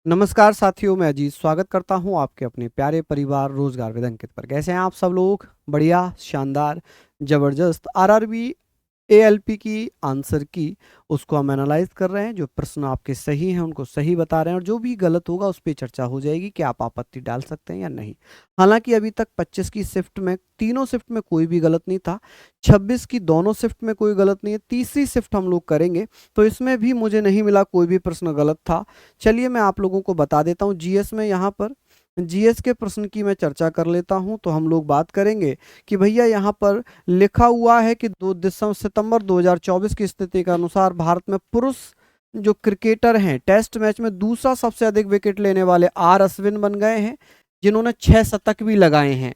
नमस्कार साथियों, मैं अजीत स्वागत करता हूं आपके अपने प्यारे परिवार रोजगार विद अंकित पर। कैसे हैं आप सब लोग? बढ़िया, शानदार, जबरदस्त। आरआरबी एएलपी की आंसर की उसको हम एनालाइज कर रहे हैं। जो प्रश्न आपके सही हैं उनको सही बता रहे हैं, और जो भी गलत होगा उस पर चर्चा हो जाएगी कि आप आपत्ति डाल सकते हैं या नहीं। हालांकि अभी तक 25 की शिफ्ट में तीनों शिफ्ट में कोई भी गलत नहीं था, 26 की दोनों शिफ्ट में कोई गलत नहीं है, तीसरी शिफ्ट हम लोग करेंगे तो इसमें भी मुझे नहीं मिला कोई भी प्रश्न गलत था। चलिए मैं आप लोगों को बता देता हूँ। जीएस में यहाँ पर जीएस के प्रश्न की मैं चर्चा कर लेता हूं। तो हम लोग बात करेंगे कि भैया यहाँ पर लिखा हुआ है कि 2 सितंबर 2024 की स्थिति के अनुसार भारत में पुरुष जो क्रिकेटर हैं टेस्ट मैच में दूसरा सबसे अधिक विकेट लेने वाले आर अश्विन बन गए हैं, जिन्होंने 6 शतक भी लगाए हैं।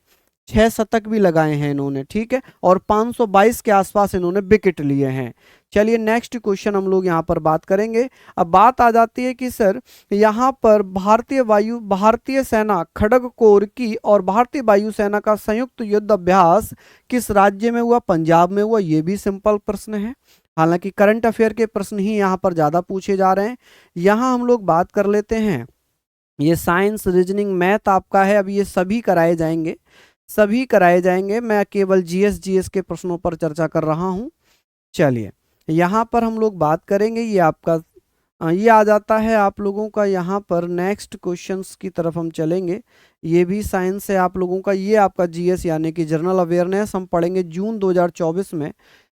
6 शतक भी लगाए हैं इन्होंने, ठीक है, और 522 के आसपास इन्होंने विकेट लिए हैं। चलिए नेक्स्ट क्वेश्चन हम लोग यहाँ पर बात करेंगे। अब बात आ जाती है कि सर यहाँ पर भारतीय सेना खड़ग कोर की और भारतीय वायुसेना का संयुक्त युद्ध अभ्यास किस राज्य में हुआ? पंजाब में हुआ। ये भी सिंपल प्रश्न है। हालांकि करंट अफेयर के प्रश्न ही यहाँ पर ज्यादा पूछे जा रहे हैं। यहाँ हम लोग बात कर लेते हैं, ये साइंस रीजनिंग मैथ आपका है, अब ये सभी कराए जाएंगे, सभी कराए जाएंगे। मैं केवल जीएस के प्रश्नों पर चर्चा कर रहा हूँ। चलिए यहाँ पर हम लोग बात करेंगे, ये आपका ये आ जाता है आप लोगों का। यहाँ पर नेक्स्ट क्वेश्चंस की तरफ हम चलेंगे। ये भी साइंस है आप लोगों का, ये आपका जीएस यानी कि जनरल अवेयरनेस हम पढ़ेंगे जून 2024 में।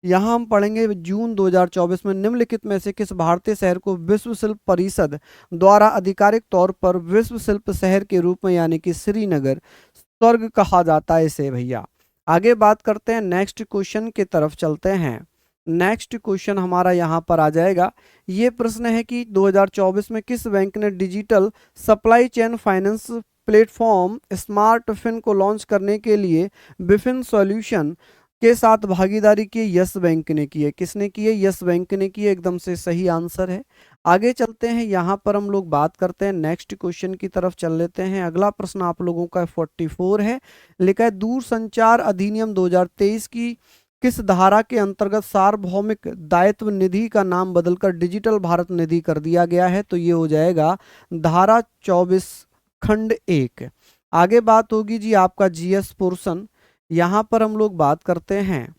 यहाँ हम पढ़ेंगे जून 2024 में निम्नलिखित में से किस भारतीय शहर को विश्व शिल्प परिषद द्वारा आधिकारिक तौर पर विश्व शिल्प शहर के रूप में यानी कि श्रीनगर स्वर्ग कहा जाता है इसे भैया। आगे बात करते हैं, नेक्स्ट क्वेश्चन की तरफ चलते हैं। नेक्स्ट क्वेश्चन हमारा यहाँ पर आ जाएगा। ये प्रश्न है कि 2024 में किस बैंक ने digital supply chain finance platform smart fin को लॉन्च करने के लिए बिफिन सॉल्यूशन के साथ भागीदारी की? यस बैंक ने की है। किसने की है? यस बैंक ने की है, एकदम से सही आंसर है। आगे चलते हैं, यहाँ पर हम लोग बात करते हैं, नेक्स्ट क्वेश्चन की तरफ चल लेते हैं। अगला प्रश्न आप लोगों का 44 है, लिखा है दूरसंचार अधिनियम 2023 की किस धारा के अंतर्गत सार्वभौमिक दायित्व निधि का नाम बदलकर डिजिटल भारत निधि कर दिया गया है? तो ये हो जाएगा धारा 24 खंड 1। आगे बात होगी जी आपका जीएस पोर्शन। यहाँ पर हम लोग बात करते हैं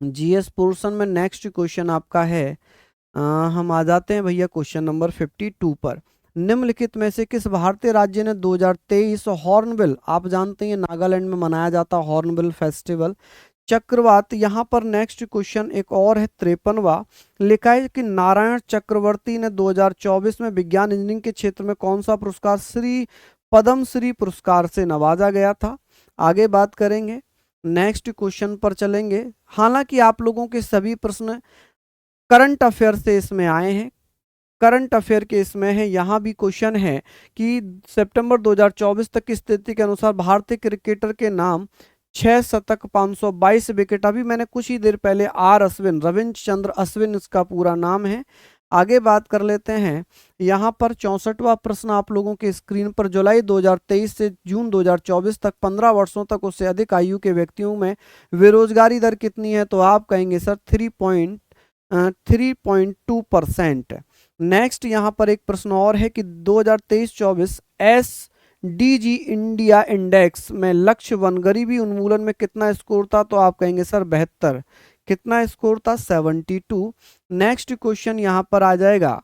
जीएस पोर्शन में। नेक्स्ट क्वेश्चन आपका है, हम आ जाते हैं भैया क्वेश्चन नंबर 52 पर। निम्नलिखित में से किस भारतीय राज्य ने 2023 हॉर्नबिल, आप जानते हैं नागालैंड में मनाया जाता हॉर्नबिल फेस्टिवल, चक्रवात। यहाँ पर नेक्स्ट क्वेश्चन एक और है 53वां, लिखा है कि नारायण चक्रवर्ती ने 2024 में विज्ञान इंजीनियरिंग के क्षेत्र में कौन सा पुरस्कार पद्म श्री पुरस्कार से नवाजा गया था? आगे बात करेंगे, नेक्स्ट क्वेश्चन पर चलेंगे। हालांकि आप लोगों के सभी प्रश्न करंट अफेयर से इसमें आए हैं, करंट अफेयर के इसमें है। यहाँ भी क्वेश्चन है कि सितंबर 2024 तक की स्थिति के अनुसार भारतीय क्रिकेटर के नाम 6 शतक 522 विकेट। अभी मैंने कुछ ही देर पहले आर अश्विन, रविंद्र चंद्र अश्विन इसका पूरा नाम है। आगे बात कर लेते हैं, यहाँ पर 64वां प्रश्न आप लोगों के स्क्रीन पर। जुलाई 2023 से जून 2024 तक 15 वर्षों तक उससे अधिक आयु के व्यक्तियों में बेरोजगारी दर कितनी है? तो आप कहेंगे सर 3.2%। नेक्स्ट यहाँ पर एक प्रश्न और है कि 2023-24 SDG इंडिया इंडेक्स में लक्ष्य वन गरीबी उन्मूलन में कितना स्कोर था? तो आप कहेंगे सर 72। कितना स्कोर था? 72। नेक्स्ट क्वेश्चन यहाँ पर आ जाएगा।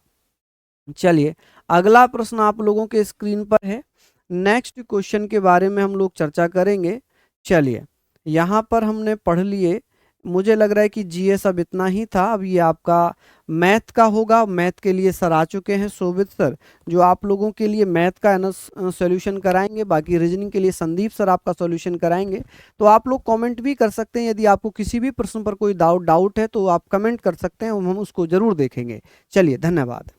चलिए अगला प्रश्न आप लोगों के स्क्रीन पर है, नेक्स्ट क्वेश्चन के बारे में हम लोग चर्चा करेंगे। चलिए यहाँ पर हमने पढ़ लिए, मुझे लग रहा है कि जीएस अब इतना ही था। अब ये आपका मैथ का होगा। मैथ के लिए सर आ चुके हैं शोभित सर, जो आप लोगों के लिए मैथ का सॉल्यूशन कराएंगे। बाकी रीजनिंग के लिए संदीप सर आपका सॉल्यूशन कराएंगे। तो आप लोग कमेंट भी कर सकते हैं, यदि आपको किसी भी प्रश्न पर कोई डाउट है तो आप कमेंट कर सकते हैं, हम उसको जरूर देखेंगे। चलिए धन्यवाद।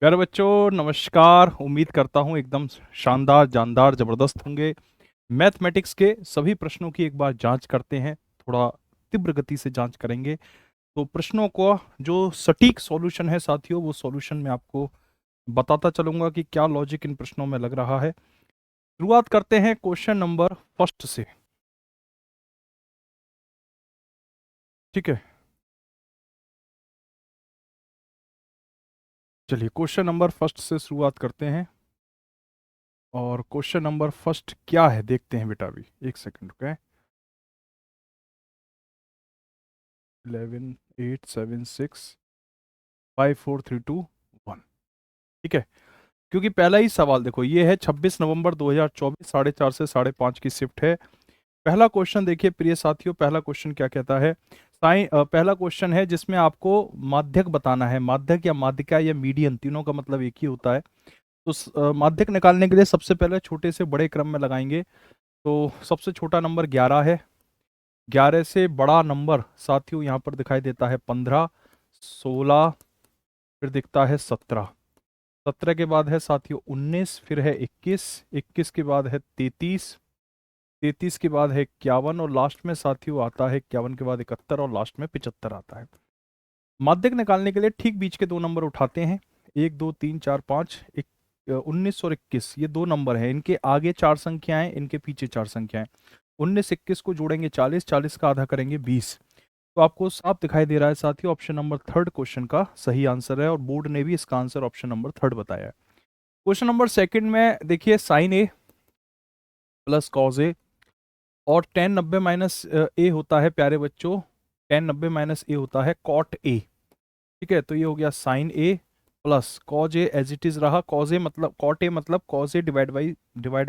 प्यारे बच्चों, नमस्कार। उम्मीद करता हूँ एकदम शानदार जानदार जबरदस्त होंगे। मैथमेटिक्स के सभी प्रश्नों की एक बार जांच करते हैं, थोड़ा तीव्र गति से जांच करेंगे। तो प्रश्नों को जो सटीक सॉल्यूशन है साथियों, वो सॉल्यूशन मैं आपको बताता चलूंगा कि क्या लॉजिक इन प्रश्नों में लग रहा है। शुरुआत करते हैं क्वेश्चन नंबर फर्स्ट से। ठीक है, चलिए क्वेश्चन नंबर फर्स्ट से शुरुआत करते हैं। और क्वेश्चन नंबर फर्स्ट क्या है देखते हैं बेटा, अभी एक सेकंड, ओके। 11 8 7 6 5 4 3 2 1। ठीक है, क्योंकि पहला ही सवाल देखो, ये है 26 नवंबर 2024, 4:30 से 5:30 की शिफ्ट है। पहला क्वेश्चन देखिए प्रिय साथियों, पहला क्वेश्चन क्या कहता है। पहला क्वेश्चन है जिसमें आपको माध्यक बताना है। माध्यक या माध्यिका या मीडियन, तीनों का मतलब एक ही होता है। तो माध्यक निकालने के लिए सबसे पहले छोटे से बड़े क्रम में लगाएंगे। तो सबसे छोटा नंबर 11 है। 11 से बड़ा नंबर साथियों यहाँ पर दिखाई देता है 15, 16, फिर दिखता है 17। 17 के बाद है साथियों 19, फिर है 21, 21 के बाद है 33, 33 के बाद है 51, और लास्ट में साथियों आता है 51 के बाद 71, और लास्ट में 75 आता है। माध्यक निकालने के लिए ठीक बीच के दो नंबर उठाते हैं, 1 2 3 4 5। 19 और 21 ये दो नंबर हैं, इनके आगे चार संख्याएं, इनके पीछे चार संख्याएं। 19 21 को जोड़ेंगे 40, 40 का आधा करेंगे 20। तो आपको साफ दिखाई दे रहा है साथियों, ऑप्शन नंबर थर्ड क्वेश्चन का सही आंसर है, और बोर्ड ने भी इसका आंसर ऑप्शन नंबर थर्ड बताया है। क्वेश्चन नंबर सेकंड में देखिए, साइन ए प्लस कॉज ए, और टेन 90 माइनस ए होता है प्यारे बच्चों, टेन 90 माइनस ए होता है कॉट ए। ठीक है, तो ये हो गया sine A plus cos A, as it is रहा। कॉज ए मतलब कॉट ए मतलब cos A divide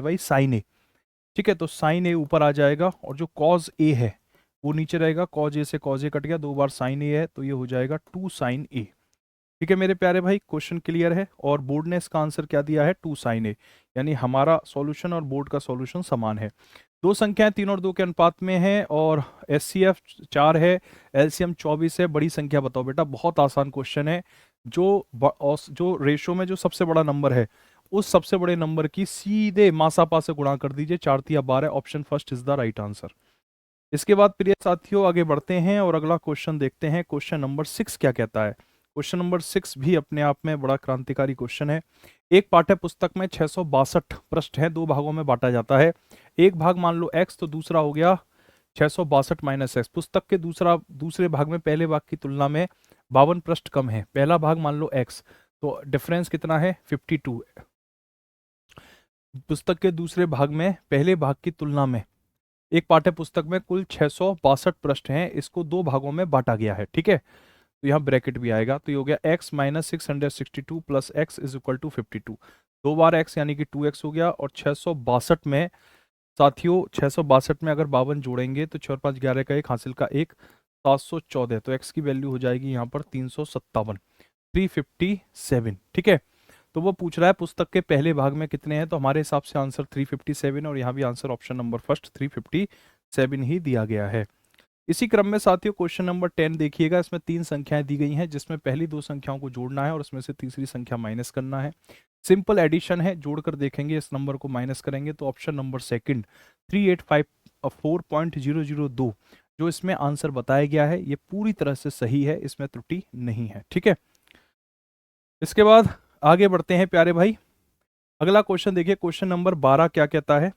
by sine A. ठीक है, तो साइन ए ऊपर आ जाएगा, और जो कॉज ए है वो नीचे रहेगा। कॉज ए से कॉज ए कट गया, दो बार साइन ए है, तो ये हो जाएगा 2 साइन ए। ठीक है मेरे प्यारे भाई, क्वेश्चन क्लियर है, और बोर्ड ने इसका आंसर क्या दिया है, 2 साइन ए। यानी हमारा सॉल्यूशन और बोर्ड का सॉल्यूशन समान है। दो संख्याएं 3 और 2 के अनुपात में है, और एच सी एफ 4 है, एलसीएम 24 है। बड़ी संख्या बताओ बेटा, बहुत आसान क्वेश्चन है। जो रेशो में जो सबसे बड़ा नंबर है, उस सबसे बड़े नंबर की सीधे मासापा से गुणा कर दीजिए, 4 तिया 12। Option first is the right answer. इसके बाद प्रिय साथियों आगे बढ़ते हैं और अगला क्वेश्चन देखते हैं। क्वेश्चन नंबर 6 क्या कहता है। क्वेश्चन नंबर 6 भी अपने आप में बड़ा क्रांतिकारी क्वेश्चन है। एक पाठ्य पुस्तक में 662 पृष्ठ हैं, दो भागों में बांटा जाता है। एक भाग मान लो x, तो दूसरा हो गया 662 माइनस एक्स। पुस्तक के दूसरे भाग में पहले भाग की तुलना में 52 पृष्ठ कम है। पहला भाग मान लो x, तो डिफरेंस कितना है, 52। पुस्तक के दूसरे भाग में पहले भाग की तुलना में, एक पाठ्य पुस्तक में कुल 662 पृष्ठ हैं, इसको दो भागों में बांटा गया है। ठीक है, तो यहाँ ब्रैकेट भी आएगा, तो ये हो गया x minus 662 plus x is equal to 52। दो बार x यानी कि 2x हो गया, और 662 में साथियों 662 में अगर 52 जोड़ेंगे तो 4 5 11 का एक, हासिल का एक, 714। तो x की वैल्यू हो जाएगी यहाँ पर 357, 357। ठीक है, तो वो पूछ रहा है पुस्तक के पहले भाग में कितने हैं, तो हमारे हिसाब से आंसर 357, और यहाँ भी आंसर ऑप्शन नंबर फर्स्ट 357 ही दिया गया है। इसी क्रम में साथियों क्वेश्चन नंबर 10 देखिएगा, इसमें तीन संख्याएं दी गई हैं, जिसमें पहली दो संख्याओं को जोड़ना है और उसमें से तीसरी संख्या माइनस करना है। सिंपल एडिशन है, जोड़कर देखेंगे, इस नंबर को माइनस करेंगे, तो ऑप्शन नंबर सेकंड 3854.002 जो इसमें आंसर बताया गया है, ये पूरी तरह से सही है, इसमें त्रुटि नहीं है। ठीक है, इसके बाद आगे बढ़ते हैं प्यारे भाई। अगला क्वेश्चन देखिए, क्वेश्चन नंबर 12 क्या कहता है।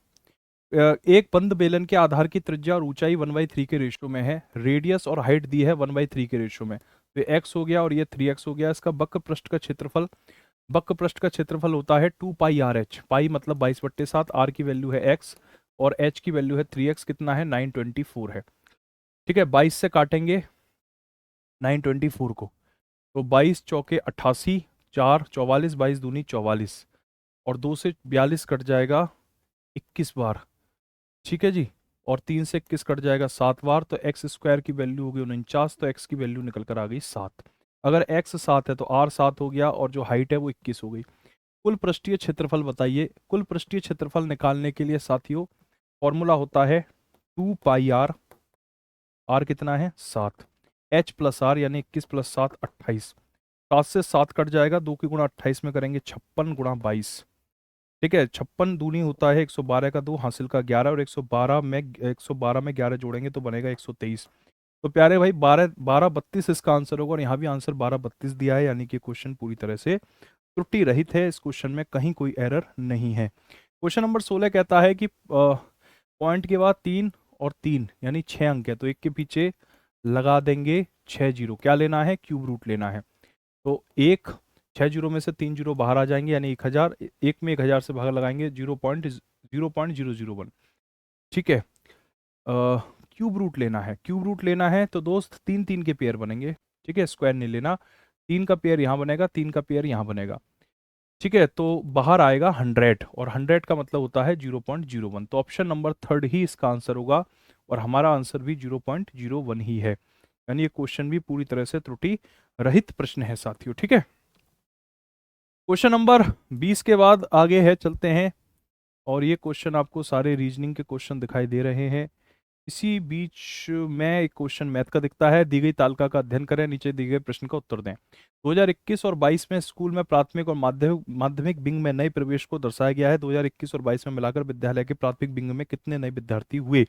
एक बंद बेलन के आधार की त्रिज्या और ऊंचाई 1/3 के रेशियो में है, रेडियस और हाइट दी है 1/3 के रेशियो में। तो ये x हो गया और ये 3x हो गया। इसका वक्र पृष्ठ का क्षेत्रफल, वक्र पृष्ठ का क्षेत्रफल होता है 2πr(h)। पाई मतलब 22/7, r की वैल्यू है x, और h की वैल्यू है 3x, कितना है 924 है। ठीक है, 22 से काटेंगे 924 को, तो 22 चौके 88, 4 44, 22 दूनी 44, और 2 से 42 कट जाएगा 21 बार। ठीक है जी, और 3 से 21 कट जाएगा 7 बार, तो एक्स स्क्वायर की वैल्यू होगी 49, तो एक्स की वैल्यू निकल कर आ गई 7। अगर एक्स 7 है तो आर 7 हो गया, और जो हाइट है वो 21 हो गई। कुल पृष्ठीय क्षेत्रफल बताइए। कुल पृष्ठीय क्षेत्रफल निकालने के लिए साथियों फॉर्मूला होता है 2πr, आर कितना है 7, एच प्लस आर, यानी 21 प्लस 7 28। 7 से 7 कट जाएगा, 2 की गुणा 28 में करेंगे 56 गुणा 22, ठीक है, 56 दूनी होता है 112 का 2, हासिल का 11, और 112 में 11 जोड़ेंगे तो बनेगा 123। तो प्यारे भाई 12 32 इसका आंसर होगा, और यहाँ भी आंसर 12 32 दिया है, यानी कि क्वेश्चन पूरी तरह से त्रुटि रहित है। इस क्वेश्चन में कहीं कोई एरर नहीं है। क्वेश्चन नंबर 16 कहता है कि पॉइंट के बाद 3 और 3 यानी 6 अंक है, तो एक के पीछे लगा देंगे 6 जीरो। क्या लेना है? क्यूब रूट लेना है। तो एक 6 जीरो में से 3 जीरो बाहर आ जाएंगे, यानी 1000, एक में 1000 से भाग लगाएंगे 0.001। ठीक है, क्यूब रूट लेना है। क्यूब रूट लेना है तो दोस्त 3 3 के पेयर बनेंगे। ठीक है, स्क्वायर नहीं लेना। 3 का पेयर यहाँ बनेगा, 3 का पेयर यहाँ बनेगा। ठीक है, तो बाहर आएगा 100, और 100 का मतलब होता है 0.01। तो ऑप्शन नंबर थर्ड ही इसका आंसर होगा, और हमारा आंसर भी 0.01 ही है, यानी ये क्वेश्चन भी पूरी तरह से त्रुटि रहित प्रश्न है साथियों। ठीक है, क्वेश्चन नंबर 20 के बाद आगे है, चलते हैं। और ये क्वेश्चन आपको सारे रीजनिंग के क्वेश्चन दिखाई दे रहे हैं। इसी बीच में एक क्वेश्चन मैथ का दिखता है। दी गई तालिका का अध्ययन करें, नीचे दिए गए प्रश्न का उत्तर दें। 2021 और 22 में स्कूल में प्राथमिक और माध्यमिक विंग में नए प्रवेश को दर्शाया गया है। 2021 और 22 में मिलाकर विद्यालय के प्राथमिक विंग में कितने नए विद्यार्थी हुए?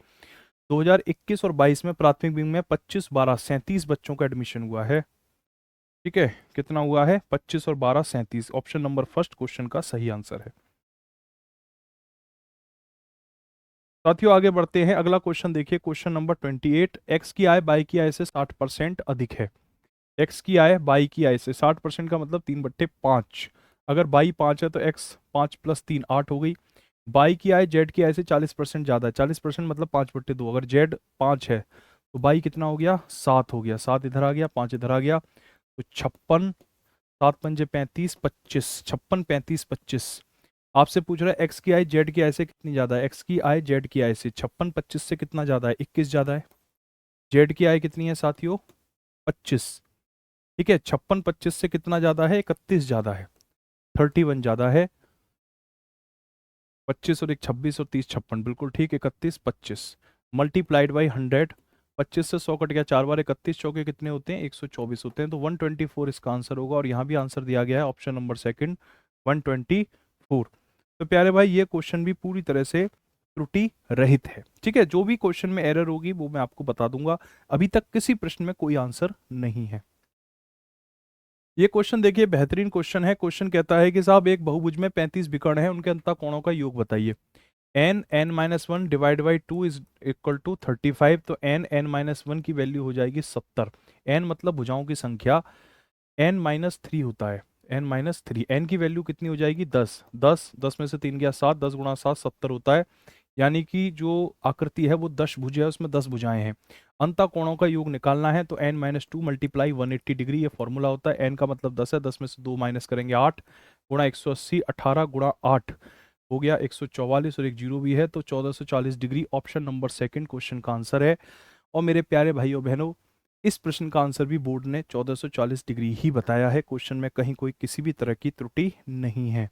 2021 और 22 में प्राथमिक विंग में 25 12 37 बच्चों का एडमिशन हुआ है। ठीक है, कितना हुआ है? 25 और 12 37। ऑप्शन नंबर फर्स्ट क्वेश्चन का सही आंसर है साथियों। आगे बढ़ते हैं, अगला क्वेश्चन देखिए, क्वेश्चन नंबर 28। एक्स की आय बाई की आय से 60% अधिक है। एक्स की आय बाई की आय से 60% का मतलब 3/5। अगर बाई 5 है तो एक्स 5 + 3 8 हो गई। बाई की आय जेड की आय से 40% ज़्यादा है। 40% मतलब 5/2। अगर जेड 5 है तो बाई कितना हो गया? 7 हो गया। 7 इधर आ गया, 5 इधर आ गया, तो 56, 7 पंजे 35, 25, 56 35 25। आपसे पूछ रहा है एक्स की आय जेड की आय से कितनी ज्यादा है। एक्स की आय जेड की आय से 56 25 से कितना ज्यादा है? 21 ज्यादा है। जेड की आय कितनी है साथियों? 25। ठीक है, 56 25 से कितना ज्यादा है? 31 ज्यादा है, 31 ज्यादा है। 25 और एक 26 और 30 56, बिल्कुल ठीक। 31 25 मल्टीप्लाइड बाई 100। 25 से 100 कट गया 4 बार, 31 चौके कितने होते हैं? 124 होते हैं, तो 124 इसका आंसर होगा। और यहाँ भी आंसर दिया गया है ऑप्शन नंबर सेकंड, 124। तो प्यारे भाई ये क्वेश्चन भी पूरी तरह से त्रुटि रहित है। ठीक है, जो भी क्वेश्चन में एरर होगी वो मैं आपको बता दूंगा। अभी तक किसी प्रश्न में कोई आंसर नहीं है। ये क्वेश्चन देखिए, बेहतरीन क्वेश्चन है। क्वेश्चन कहता है कि साहब एक बहुभुज में 35 विकर्ण है, उनके अंतः कोणों का योग बताइए। n(n-1) divide by 2 is equal to 35। तो n(n-1) की वैल्यू हो जाएगी 70। n मतलब भुजाओं की संख्या, n-3 होता है। n-3, n की वैल्यू कितनी हो जाएगी? 10। 10 में से 3 गया 7, 10 गुणा 7 70 होता है। यानी कि जो आकृति है वो 10 भुज है, उसमें 10 भुजाएं हैं। अंतः कोणों का योग निकालना है, तो n-2 मल्टीप्लाई 180 डिग्री, ये फॉर्मूला होता है। n का मतलब 10 है, 10 में से 2 माइनस करेंगे 8, गुणा 180, 18 गुणा 8 हो गया 144, और एक जीरो भी है, तो 1440 degree option number second question का आंसर है। और मेरे प्यारे भाइयों बहनों, इस प्रश्न का आंसर भी बोर्ड ने 1440 डिग्री ही बताया है। क्वेश्चन में कहीं कोई किसी भी तरह की त्रुटि नहीं है।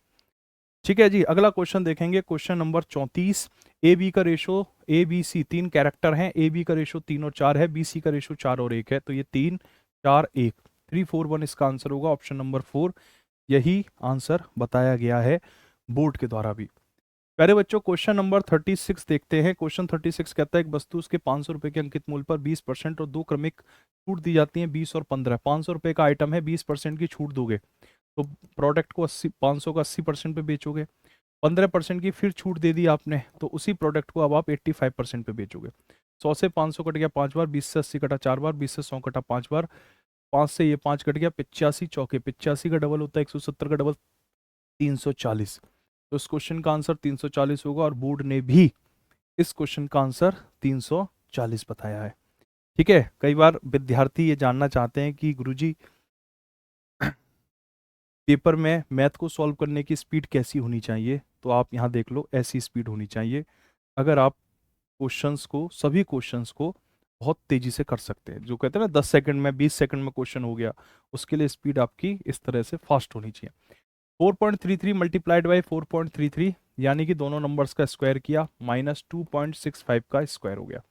ठीक है जी, अगला क्वेश्चन देखेंगे, क्वेश्चन नंबर 34। ए बी का ratio, A B C 3 character हैं। ए बी का रेशो 3 और 4 है, बी सी का रेशो 4 और 1 है, तो ये 3 4 1 3 4 1 इसका आंसर होगा, ऑप्शन नंबर 4 यही आंसर बताया गया है बोर्ड के द्वारा भी। प्यारे बच्चों, क्वेश्चन नंबर 36 देखते हैं। क्वेश्चन 36 कहता है एक वस्तु उसके 500 रुपए के अंकित मूल्य पर 20% और 2 क्रमिक छूट दी जाती है, 20 और 15। 500 रुपए का आइटम है, 20% की छूट दोगे तो प्रोडक्ट को 500 का 80% पे बेचोगे। 15% की फिर छूट दे दी आपने, तो उसी प्रोडक्ट को अब आप 85% पे बेचोगे। 100 से 500 कट गया 5 बार, 20 से 80 कटा 4 बार, 20 से 100 कटा 5 बार, 5 से ये 5 कट गया 85 चौके, 85 का डबल होता है 170 का डबल 340। तो इस क्वेश्चन का आंसर 340 होगा, और बोर्ड ने भी इस क्वेश्चन का आंसर 340 बताया है। ठीक है, कई बार विद्यार्थी ये जानना चाहते हैं कि गुरुजी पेपर में मैथ को सॉल्व करने की स्पीड कैसी होनी चाहिए, तो आप यहाँ देख लो, ऐसी स्पीड होनी चाहिए। अगर आप क्वेश्चंस को, सभी क्वेश्चंस को बहुत तेजी से कर सकते हैं, जो कहते हैं ना 10 सेकंड में 20 सेकंड में क्वेश्चन हो गया, उसके लिए स्पीड आपकी इस तरह से फास्ट होनी चाहिए। 4.33 मल्टीप्लाइड बाई 4.33, यानी कि दोनों नंबर्स का स्क्वायर किया, माइनस 2.65 का स्क्वायर हो गया,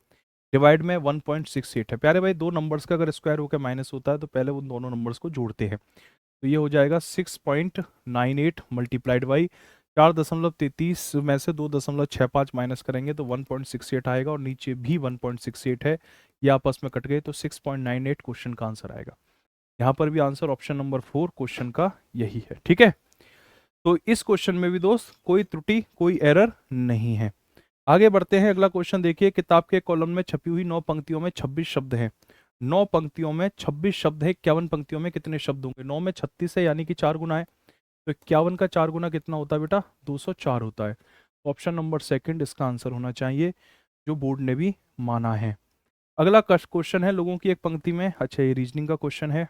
डिवाइड में 1.68 है। प्यारे भाई, दो नंबर्स का अगर स्क्वायर होकर माइनस होता है तो पहले उन दोनों नंबर्स को जोड़ते हैं, तो ये हो जाएगा 6.98 मल्टीप्लाइड बाई 4.33 में से 2.65 माइनस करेंगे तो 1.68 आएगा, और नीचे भी 1.68 है, ये आपस में कट गए तो 6.98 क्वेश्चन का आंसर आएगा। यहाँ पर भी आंसर ऑप्शन नंबर 4 क्वेश्चन का यही है। ठीक है, तो इस क्वेश्चन में भी दोस्त कोई त्रुटि कोई एरर नहीं है। आगे बढ़ते हैं, अगला क्वेश्चन देखिए। किताब के कॉलम में छपी हुई 9 पंक्तियों में 26 शब्द हैं। 9 पंक्तियों में 26 शब्द है, 51 पंक्तियों में कितने शब्द होंगे? 9 में 36 है, यानी कि 4 गुना है, तो 51 का 4 गुना कितना होता है बेटा? 204 होता है। ऑप्शन नंबर सेकंड इसका आंसर होना चाहिए, जो बोर्ड ने भी माना है। अगला क्वेश्चन है, लोगों की एक पंक्ति में, अच्छा ये रीजनिंग का क्वेश्चन है,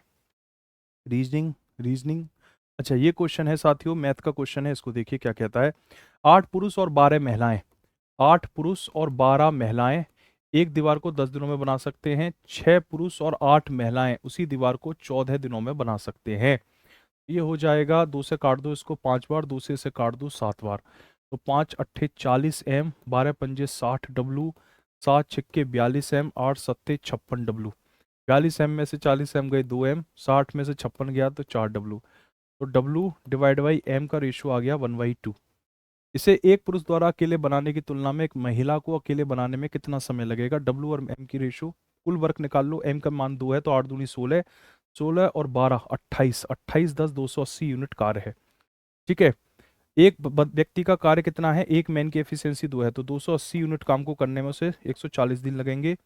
रीजनिंग रीजनिंग अच्छा ये क्वेश्चन है साथियों, मैथ का क्वेश्चन है, इसको देखिए क्या कहता है। 8 पुरुष और 12 महिलाएं, 8 पुरुष और 12 महिलाएं एक दीवार को 10 दिनों में बना सकते हैं। 6 पुरुष और 8 महिलाएं उसी दीवार को 14 दिनों में बना सकते हैं। ये हो जाएगा, 2 से काट दो इसको 5 बार, 2 से इसे काट दो 7 बार, तो 5 अट्ठे 40 एम, 12 पंजे 60 डब्लू, 7 छिक्के 42 एम, 8 सत्ते 56 डब्लू। 42 एम में से 40 एम गए 2 एम, 60 में से 56 गया तो 4 डब्लू, तो डब्लू डिवाइड बाई एम का रेशियो आ गया 1/2। इसे एक पुरुष द्वारा अकेले बनाने की तुलना में एक महिला को अकेले बनाने में कितना समय लगेगा? डब्लू और एम की रेशियो, कुल वर्क निकाल लो। एम का मान 2 है तो 8 दूनी 16, 16 और 12 28, 28 10 280 यूनिट कार्य है। ठीक है, एक व्यक्ति का कार्य कितना है? एक मैन की एफिशिएंसी 2 है, तो 280 यूनिट काम को करने में उसे 140 दिन लगेंगे,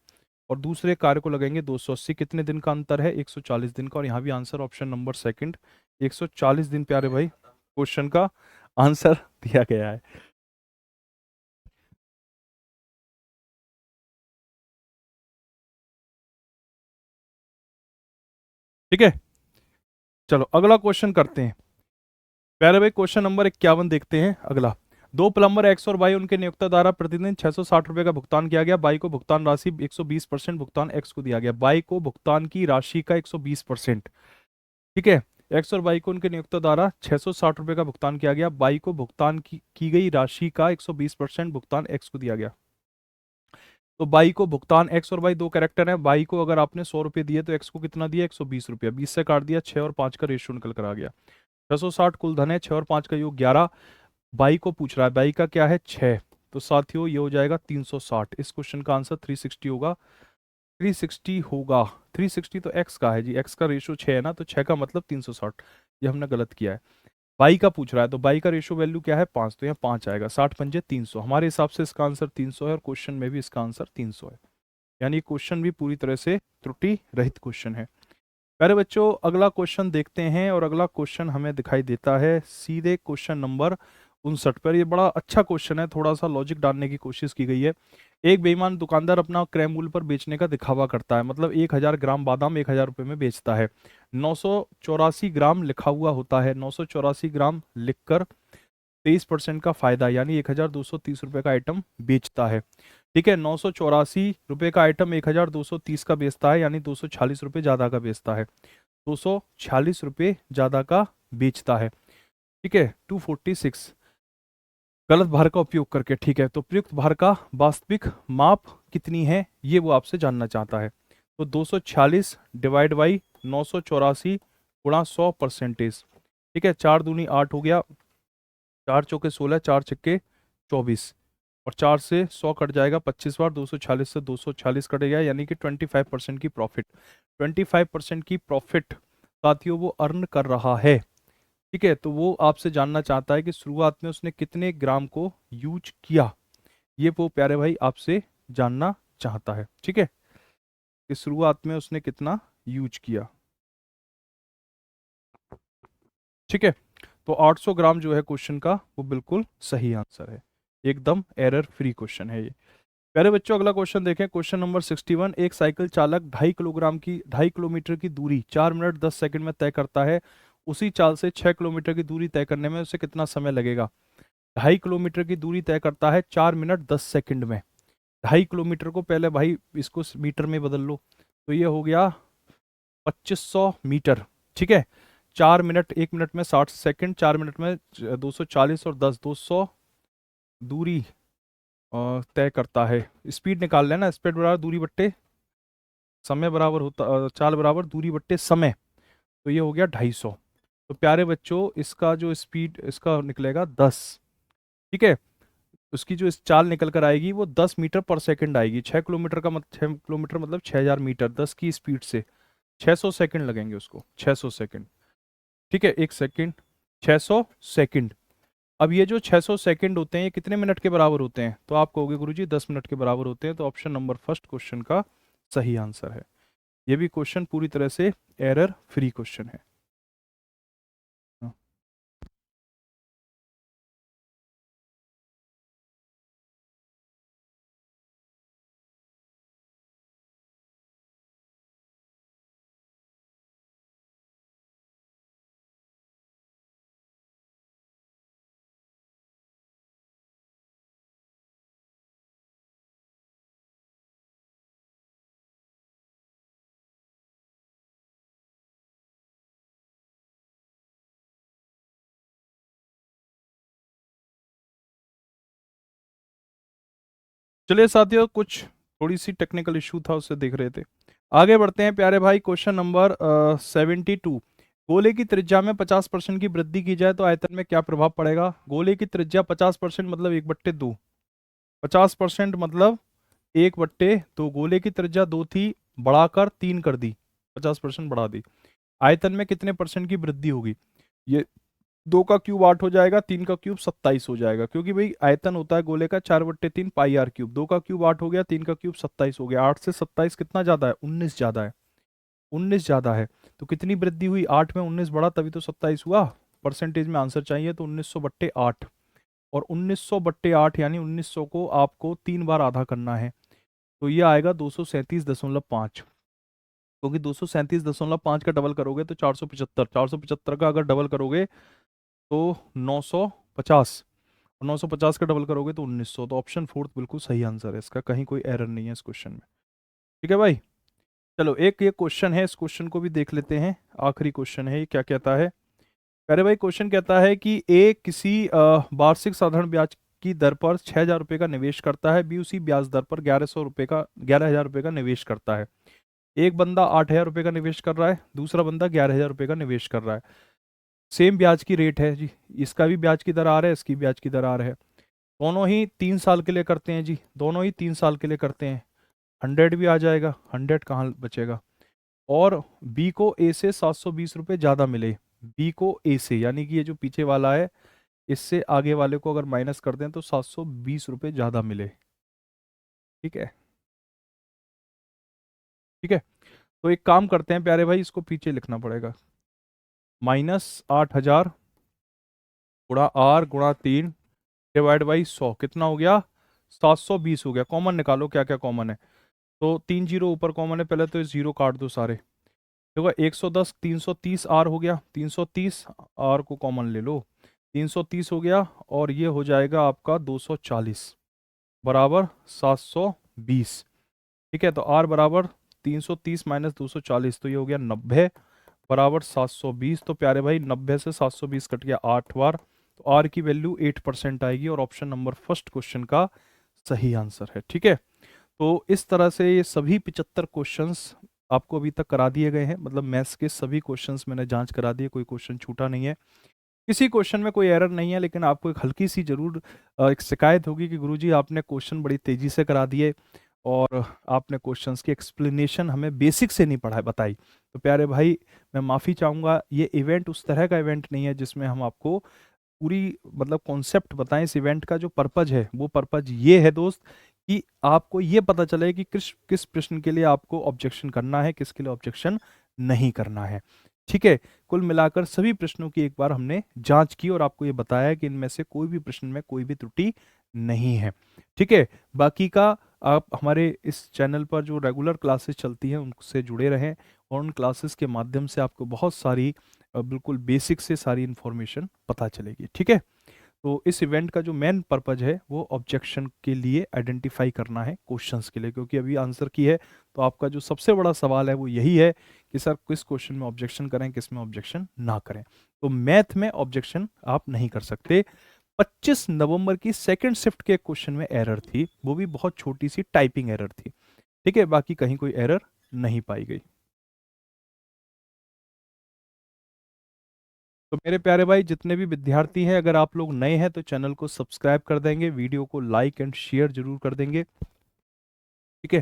और दूसरे कार्य को लगेंगे 280। कितने दिन का अंतर है? 140 दिन का, और यहाँ भी आंसर ऑप्शन नंबर सेकंड 140 दिन प्यारे भाई क्वेश्चन का आंसर दिया गया है। ठीक है, चलो अगला क्वेश्चन करते हैं। प्यारे भाई क्वेश्चन नंबर 51 देखते हैं। अगला, दो प्लम्बर एक्स और वाई उनके नियोक्ता द्वारा प्रतिदिन 660 रुपए का भुगतान किया गया। बाई को भुगतान राशि 120% भुगतान एक्स को दिया गया। बाई को भुगतान की राशि का 120%, ठीक है, एक्स और वाई को उनके नियोक्ता द्वारा 660 रुपए का भुगतान किया गया। बाई को भुगतान की गई राशि का 120% भुगतान एक्स को दिया गया। तो बाई को भुगतान, एक्स और वाई दो कैरेक्टर हैं, बाई को अगर आपने 100 रुपये दिए तो एक्स को कितना दिया? 120 रुपया, 20 से काट दिया, 6 और 5 का रेशियो निकल कर आ गया। 660 कुल धन है, 6 और 5 का योग 11। बाई को पूछ रहा है, बाई का क्या है? 6, तो साथियों ये हो जाएगा 360। इस क्वेश्चन का आंसर 360 होगा, 360 होगा। 360 तो एक्स का है जी, एक्स का रेशियो 6 है ना, तो 6 का मतलब 360, ये हमने गलत किया है। बाई का पूछ रहा है, तो बाई का रेशियो वैल्यू क्या है? 5, तो यहाँ 5 आएगा। 60 पंजे 300, हमारे हिसाब से इसका आंसर 300 है, और क्वेश्चन में भी इसका आंसर 300 है, यानी क्वेश्चन भी पूरी तरह से त्रुटि रहित क्वेश्चन है। प्यारे बच्चों अगला क्वेश्चन देखते हैं, और अगला क्वेश्चन हमें दिखाई देता है सीधे क्वेश्चन नंबर 59 पर। ये बड़ा अच्छा क्वेश्चन है, थोड़ा सा लॉजिक डालने की कोशिश की गई है। एक बेईमान दुकानदार अपना क्रय मूल्य पर बेचने का दिखावा करता है, मतलब 1000 ग्राम बादाम 1000 रुपये में बेचता है। 984 ग्राम लिखा हुआ होता है, 984 ग्राम लिखकर 23% का फायदा, यानी 1230 रुपये का आइटम बेचता है। ठीक है, 984 रुपये का आइटम 1230 का बेचता है, यानी 246 रुपये ज़्यादा का बेचता है, 246 रुपये ज़्यादा का बेचता है। ठीक है, 246 गलत भार का उपयोग करके। ठीक है, तो प्रयुक्त भार का वास्तविक माप कितनी है ये वो आपसे जानना चाहता है। तो 246 डिवाइड बाई 984 गुणा 100%। ठीक है, 4 दूनी 8 हो गया, 4 चौके 16, 4 छक्के 24, और 4 से 100 कट जाएगा 25 बार, 246 से 246 कटेगा, यानी कि 25% की प्रॉफिट, 25% की प्रॉफिट साथियों वो अर्न कर रहा है। ठीक है, तो वो आपसे जानना चाहता है कि शुरुआत में उसने कितने ग्राम को यूज किया, ये वो प्यारे भाई आपसे जानना चाहता है। ठीक है, कि शुरुआत में उसने कितना यूज किया। ठीक है, तो 800 ग्राम जो है क्वेश्चन का वो बिल्कुल सही आंसर है, एकदम एरर फ्री क्वेश्चन है ये। प्यारे बच्चों अगला क्वेश्चन देखें, क्वेश्चन नंबर 61। एक साइकिल चालक 2.5 किलोमीटर की दूरी 4 मिनट 10 सेकंड में तय करता है। उसी चाल से 6 किलोमीटर की दूरी तय करने में उसे कितना समय लगेगा? 2.5 किलोमीटर की दूरी तय करता है 4 मिनट 10 सेकंड में। 2.5 किलोमीटर को पहले भाई इसको मीटर में बदल लो, तो ये हो गया 2500 मीटर। ठीक है, 4 मिनट, 1 मिनट में 60 सेकंड, 4 मिनट में 240, और 10 200 दूरी तय करता है। स्पीड निकाल लेना, स्पीड बराबर दूरी बट्टे समय बराबर होता, चाल बराबर दूरी बट्टे समय, तो ये हो गया 250। तो प्यारे बच्चों इसका जो स्पीड इसका निकलेगा 10, ठीक है, उसकी जो इस चाल निकल कर आएगी वो 10 मीटर पर सेकंड आएगी। 6 किलोमीटर का 6 किलोमीटर मतलब 6000 मीटर 10 की स्पीड से 600 सेकंड लगेंगे उसको, 600 सेकंड। ठीक है, एक सेकंड 600 सेकंड। अब ये जो 600 सेकंड होते हैं ये कितने मिनट के बराबर होते हैं? तो आप कहोगे गुरुजी 10 मिनट के बराबर होते हैं, तो ऑप्शन नंबर फर्स्ट क्वेश्चन का सही आंसर है। ये भी क्वेश्चन पूरी तरह से एरर फ्री क्वेश्चन है। हाँ। चलिए साथियों, कुछ थोड़ी सी टेक्निकल इशू था, उससे देख रहे थे। आगे बढ़ते हैं प्यारे भाई, क्वेश्चन नंबर 72। गोले की त्रिज्या में 50% की वृद्धि की जाए तो आयतन में क्या प्रभाव पड़ेगा? गोले की त्रिज्या 50% मतलब 1/2, 50% मतलब 1/2। गोले की त्रिज्या 2 थी, बढ़ाकर 3 कर दी, 50% बढ़ा दी। आयतन में कितने परसेंट की वृद्धि होगी? ये 2 का क्यूब 8 हो जाएगा, 3 का क्यूब 27 हो जाएगा, क्योंकि भाई आयतन होता है गोले का 4/3 पाई आर क्यूब। 2 का क्यूब 8 हो गया, 3 का क्यूब 27 हो गया। 8 से 27 कितना ज्यादा है? 19 ज्यादा है, 19 ज्यादा है। तो कितनी वृद्धि हुई? 8 में 19 बढ़ा तभी तो 27 हुआ। परसेंटेज में आंसर चाहिए तो 1900/8, और 1900/8 यानी 1900 को आपको 3 बार आधा करना है, तो ये आएगा 237.5। क्योंकि 237.5 का डबल करोगे तो 475, 475 का अगर डबल करोगे तो 950, और 950 का डबल करोगे तो 1900। तो ऑप्शन फोर्थ बिल्कुल सही आंसर है इसका, कहीं कोई एरर नहीं है इस क्वेश्चन में। ठीक है भाई, चलो एक ये क्वेश्चन है, इस क्वेश्चन को भी देख लेते हैं। आखिरी क्वेश्चन है ये, क्या कहता है? अरे भाई क्वेश्चन कहता है कि ए किसी वार्षिक साधारण ब्याज की दर पर 6000 रुपये का निवेश करता है, बी उसी ब्याज दर पर 1100 रुपये का 11000 रुपये का निवेश करता है। एक बंदा 8000 रुपये का निवेश कर रहा है, दूसरा बंदा 11000 रुपये का निवेश कर रहा है। सेम ब्याज की रेट है जी, इसका भी ब्याज की दर आ रहा है, इसकी ब्याज की दर आ रहा है। दोनों ही 3 साल के लिए करते हैं जी, दोनों ही 3 साल के लिए करते हैं। 100 भी आ जाएगा, 100 कहाँ बचेगा? और बी को ए से 720 रुपये ज़्यादा मिले, बी को ए से, यानी कि ये जो पीछे वाला है इससे आगे वाले को अगर माइनस कर दें तो 720 रुपये ज़्यादा मिले। ठीक है, ठीक है। तो एक काम करते हैं प्यारे भाई, इसको पीछे लिखना पड़ेगा। -8000 गुणा आर गुणा 3 डिवाइड बाई 100 कितना हो गया? 720 हो गया। कॉमन निकालो, क्या क्या कॉमन है? तो 3 जीरो ऊपर कॉमन है, पहले तो ये जीरो काट दो सारे। देखो 110 330 आर हो गया, 330 आर को कॉमन ले लो, 330 हो गया, और ये हो जाएगा आपका 240 बराबर 720। ठीक है, तो आर बराबर 330 माइनस 240, तो ये हो गया 90 बराबर 720। तो प्यारे भाई 90 से 720 कट गया 8 बार, तो आर की वैल्यू 8% आएगी, और ऑप्शन नंबर फर्स्ट क्वेश्चन का सही आंसर है। ठीक है, तो इस तरह से ये सभी 75 क्वेश्चंस आपको अभी तक करा दिए गए हैं, मतलब मैथ्स के सभी क्वेश्चंस मैंने जांच करा दिए, कोई क्वेश्चन छूटा नहीं है, किसी क्वेश्चन में कोई एरर नहीं है। लेकिन आपको एक हल्की सी जरूर एक शिकायत होगी कि गुरुजी आपने क्वेश्चन बड़ी तेजी से करा दिए, और आपने क्वेश्चंस की एक्सप्लेनेशन हमें बेसिक से नहीं पढ़ाई बताई। तो प्यारे भाई मैं माफ़ी चाहूँगा, ये इवेंट उस तरह का इवेंट नहीं है जिसमें हम आपको पूरी मतलब कॉन्सेप्ट बताएं। इस इवेंट का जो पर्पज है वो पर्पज ये है दोस्त, कि आपको ये पता चले कि किस किस प्रश्न के लिए आपको ऑब्जेक्शन करना है, किसके लिए ऑब्जेक्शन नहीं करना है। ठीक है, कुल मिलाकर सभी प्रश्नों की एक बार हमने जांच की और आपको ये बताया कि इनमें से कोई भी प्रश्न में कोई भी त्रुटि नहीं है। ठीक है, बाकी का आप हमारे इस चैनल पर जो रेगुलर क्लासेस चलती हैं उनसे जुड़े रहें, और उन क्लासेस के माध्यम से आपको बहुत सारी बिल्कुल बेसिक से सारी इन्फॉर्मेशन पता चलेगी। ठीक है, तो इस इवेंट का जो मेन पर्पज है वो ऑब्जेक्शन के लिए आइडेंटिफाई करना है, क्वेश्चंस के लिए, क्योंकि अभी आंसर की है तो आपका जो सबसे बड़ा सवाल है वो यही है कि सर किस क्वेश्चन में ऑब्जेक्शन करें, किस में ऑब्जेक्शन ना करें। तो मैथ में ऑब्जेक्शन आप नहीं कर सकते। 25 नवंबर की सेकंड शिफ्ट के क्वेश्चन में एरर थी, वो भी बहुत छोटी सी टाइपिंग एरर थी। ठीक है, बाकी कहीं कोई एरर नहीं पाई गई। तो मेरे प्यारे भाई जितने भी विद्यार्थी हैं, अगर आप लोग नए हैं तो चैनल को सब्सक्राइब कर देंगे, वीडियो को लाइक एंड शेयर जरूर कर देंगे, ठीक है।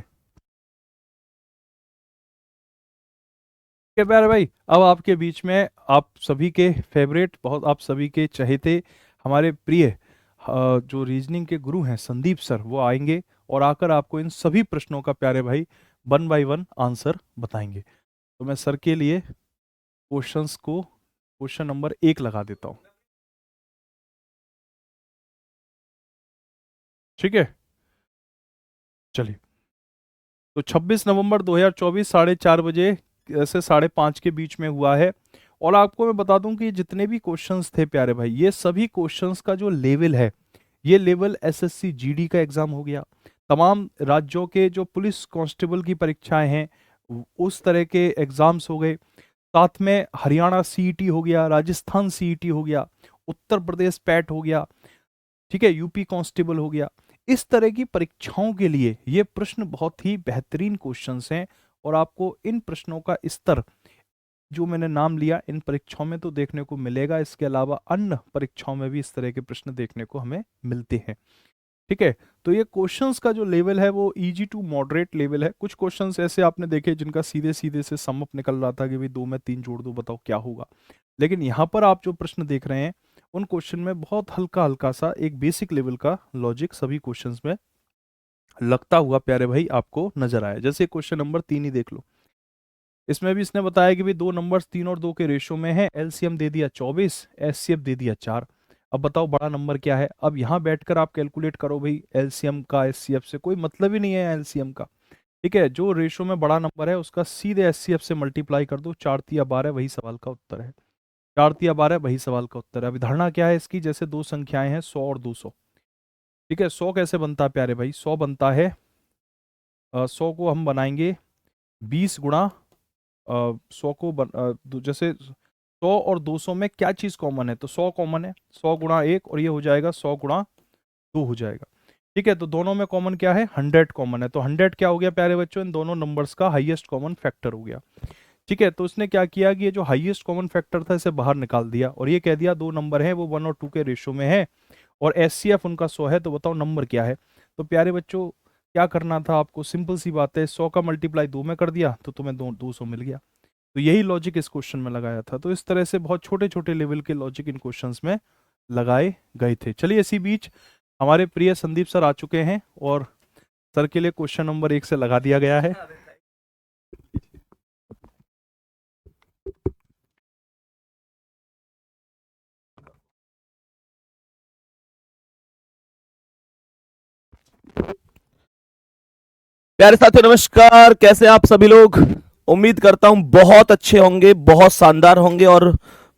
ठीक है प्यारे भाई, अब आपके बीच में आप सभी के फेवरेट, बहुत आप सभी के चहेते, हमारे प्रिय जो रीजनिंग के गुरु हैं संदीप सर, वो आएंगे और आकर आपको इन सभी प्रश्नों का प्यारे भाई 1 बाय 1 आंसर बताएंगे। तो मैं सर के लिए क्वेश्चन नंबर 1 लगा देता हूं, ठीक है। चलिए, तो 26 नवंबर 2024 4:30 से 5:30 के बीच में हुआ है। और आपको मैं बता दूं कि जितने भी क्वेश्चंस थे प्यारे भाई, ये सभी क्वेश्चंस का जो लेवल है, ये लेवल एसएससी जीडी का एग्जाम हो गया, तमाम राज्यों के जो पुलिस कांस्टेबल की परीक्षाएं हैं उस तरह के एग्जाम्स हो गए, साथ में हरियाणा सीईटी हो गया, राजस्थान सीईटी हो गया, उत्तर प्रदेश पैट हो गया, ठीक है, यूपी कांस्टेबल हो गया। इस तरह की परीक्षाओं के लिए ये प्रश्न बहुत ही बेहतरीन क्वेश्चंस हैं और आपको इन प्रश्नों का स्तर जो मैंने नाम लिया इन परीक्षाओं में तो देखने को मिलेगा, इसके अलावा अन्य परीक्षाओं में भी इस तरह के प्रश्न देखने को हमें मिलते हैं, ठीक है। तो ये क्वेश्चंस का जो लेवल है वो इजी टू मॉडरेट लेवल है। कुछ क्वेश्चंस ऐसे आपने देखे जिनका सीधे सीधे से सम अप निकल रहा था कि भाई 2 में 3 जोड़ दो, बताओ क्या होगा। लेकिन यहाँ पर आप जो प्रश्न देख रहे हैं उन क्वेश्चन में बहुत हल्का हल्का सा एक बेसिक लेवल का लॉजिक सभी क्वेश्चंस में लगता हुआ प्यारे भाई आपको नजर आया। जैसे क्वेश्चन नंबर 3 ही देख लो, इसमें भी इसने बताया कि भाई 2 नंबर्स 3 और 2 के रेशो में है, एलसीएम दे दिया 24, एचसीएफ दे दिया 4। अब बताओ बड़ा नंबर क्या है। अब यहाँ बैठकर आप कैलकुलेट करो भाई, एलसीएम का एचसीएफ से कोई मतलब ही नहीं है एलसीएम का, ठीक है। जो रेशो में बड़ा नंबर है उसका सीधे एचसीएफ से मल्टीप्लाई कर दो, 4 तिया 12 वही सवाल का उत्तर है, 4 तिया 12 वही सवाल का उत्तर है। अभी धारणा क्या है इसकी, जैसे दो संख्याएं हैं 100 और 200, ठीक है। 100 कैसे बनता है प्यारे भाई, 100 बनता है 100 को हम बनाएंगे 20 गुणा 100 को जैसे 100 और 200 में क्या चीज कॉमन है, तो 100 कॉमन है, 100 गुणा 1 और ये हो जाएगा 100 गुणा 2 हो जाएगा, ठीक है। तो दोनों में कॉमन क्या है, 100 कॉमन है, तो 100 क्या हो गया प्यारे बच्चों, इन दोनों नंबर्स का हाईएस्ट कॉमन फैक्टर हो गया, ठीक है। तो उसने क्या किया कि ये जो हाईएस्ट कॉमन फैक्टर था इसे बाहर निकाल दिया और ये कह दिया 2 नंबर है वो 1 और 2 के रेशो में है और एचसीएफ उनका 100 है, तो बताओ नंबर क्या है। तो प्यारे बच्चों क्या करना था आपको, सिंपल सी बात है, 100 का मल्टीप्लाई 2 में कर दिया तो तुम्हें 200 मिल गया। तो यही लॉजिक इस क्वेश्चन में लगाया था। तो इस तरह से बहुत छोटे छोटे लेवल के लॉजिक इन क्वेश्चंस में लगाए गए थे। चलिए, इसी बीच हमारे प्रिय संदीप सर आ चुके हैं और सर के लिए क्वेश्चन नंबर 1 से लगा दिया गया है। प्यारे साथियों नमस्कार, कैसे आप सभी लोग। उम्मीद करता हूं बहुत अच्छे होंगे, बहुत शानदार होंगे। और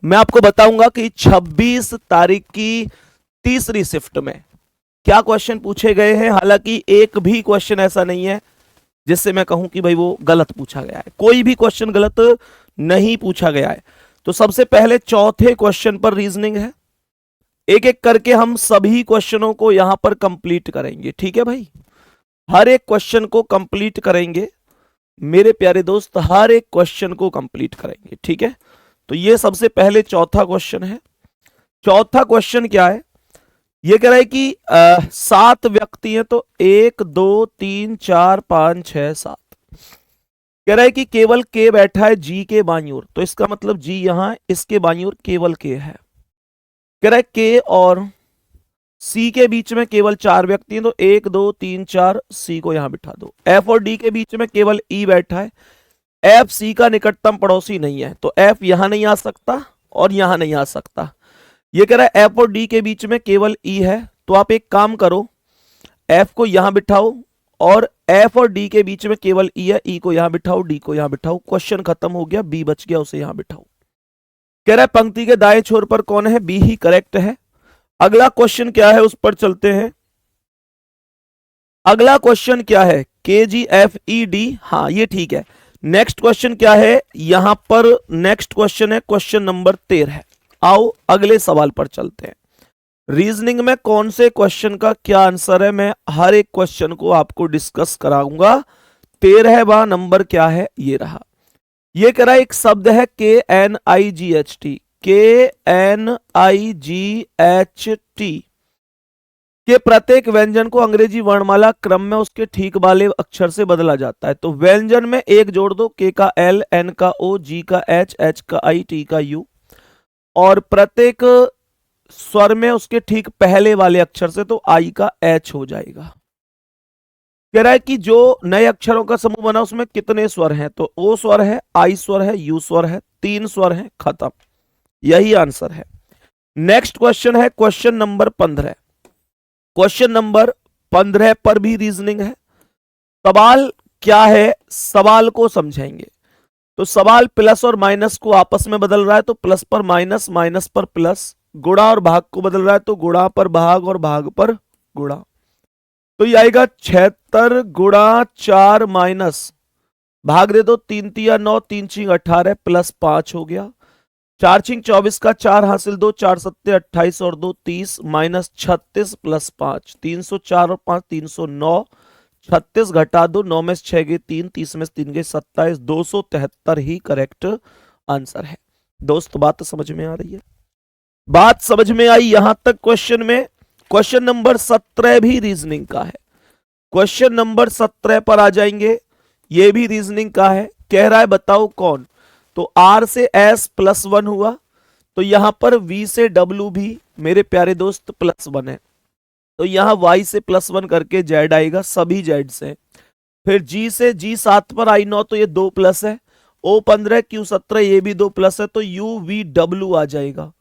मैं आपको बताऊंगा कि 26 तारीख की तीसरी शिफ्ट में क्या क्वेश्चन पूछे गए हैं। हालांकि एक भी क्वेश्चन ऐसा नहीं है जिससे मैं कहूं कि भाई वो गलत पूछा गया है, कोई भी क्वेश्चन गलत नहीं पूछा गया है। तो सबसे पहले चौथे क्वेश्चन पर रीजनिंग है, एक एक करके हम सभी क्वेश्चनों को यहां पर कंप्लीट करेंगे, ठीक है भाई। हर एक क्वेश्चन को कंप्लीट करेंगे मेरे प्यारे दोस्त, हर एक क्वेश्चन को कंप्लीट करेंगे, ठीक है। तो ये सबसे पहले चौथा क्वेश्चन है। चौथा क्वेश्चन क्या है, ये कह रहा है कि 7 व्यक्ति हैं, तो 1 2 3 4 5 6 7। कह रहा है कि केवल के बैठा है जी के बाईं ओर, तो इसका मतलब जी यहां इसके बाईं ओर केवल के है। कह रहा है के और सी के बीच में केवल 4 व्यक्ति हैं, तो 1 2 3 4 सी को यहां बिठा दो। एफ और डी के बीच में केवल ई बैठा है, एफ सी का निकटतम पड़ोसी नहीं है, तो एफ यहां नहीं आ सकता और यहां नहीं आ सकता। ये कह रहा है एफ और डी के बीच में केवल ई है, तो आप एक काम करो, एफ को यहां बिठाओ और एफ और डी के बीच में केवल ई है, ई को यहां बिठाओ, डी को यहां बिठाओ। क्वेश्चन खत्म हो गया, बी बच गया, उसे यहां बिठाओ। कह रहा है पंक्ति के दाएं छोर पर कौन है, बी ही करेक्ट है। अगला क्वेश्चन क्या है उस पर चलते हैं। अगला क्वेश्चन क्या है, के जी एफ ई डी, हाँ ये ठीक है। नेक्स्ट क्वेश्चन क्या है, यहां पर नेक्स्ट क्वेश्चन है क्वेश्चन नंबर 13। आओ अगले सवाल पर चलते हैं। रीजनिंग में कौन से क्वेश्चन का क्या आंसर है, मैं हर एक क्वेश्चन को आपको डिस्कस कराऊंगा। 13वां नंबर क्या है, ये रहा। ये कह रहा है एक शब्द है KNIGHT, KNIGHT के प्रत्येक व्यंजन को अंग्रेजी वर्णमाला क्रम में उसके ठीक वाले अक्षर से बदला जाता है। तो व्यंजन में एक जोड़ दो, K का L, N का O, G का H, H का I, T का U, और प्रत्येक स्वर में उसके ठीक पहले वाले अक्षर से, तो I का H हो जाएगा। कह रहा है कि जो नए अक्षरों का समूह बना उसमें कितने स्वर हैं, तो O स्वर है, I स्वर है, U स्वर है, 3 स्वर हैं, खत्म। यही आंसर है। नेक्स्ट क्वेश्चन है क्वेश्चन नंबर 15। क्वेश्चन नंबर 15 पर भी रीजनिंग है। सवाल क्या है, सवाल को समझेंगे। तो सवाल प्लस और माइनस को आपस में बदल रहा है, तो प्लस पर माइनस, माइनस पर प्लस, गुणा और भाग को बदल रहा है, तो गुणा पर भाग और भाग पर गुणा। तो ये आएगा 76 गुणा 4 माइनस, भाग दे दो, 3 तिया 9, 3 छिंग 18 प्लस 5 हो गया, 4 छिंग 24 का 4 हासिल 2, 4 सत्ते 28 और 2 30, माइनस 36 प्लस 5, 304 और 5 309, 36 घटा दो, 9 में से 6 गए 3, 30 में से 3 गए 27, 273 ही करेक्ट आंसर है। दोस्त बात समझ में आ रही है? बात समझ में आई यहां तक क्वेश्चन में? क्वेश्चन नंबर 17 भी रीजनिंग का है। क्वेश्चन नंबर 17 पर आ जाएंगे, यह भी रीजनिंग का है। कह रहा है बताओ कौन, तो R से S प्लस 1 हुआ, तो यहां पर V से W भी मेरे प्यारे दोस्त प्लस 1 है, तो यहां Y से प्लस 1 करके Z आएगा, सभी Z से। फिर G से G 7 पर I 9, तो ये 2 प्लस है, O 15 Q 17 ये भी 2 प्लस है, तो U V W आ जाएगा।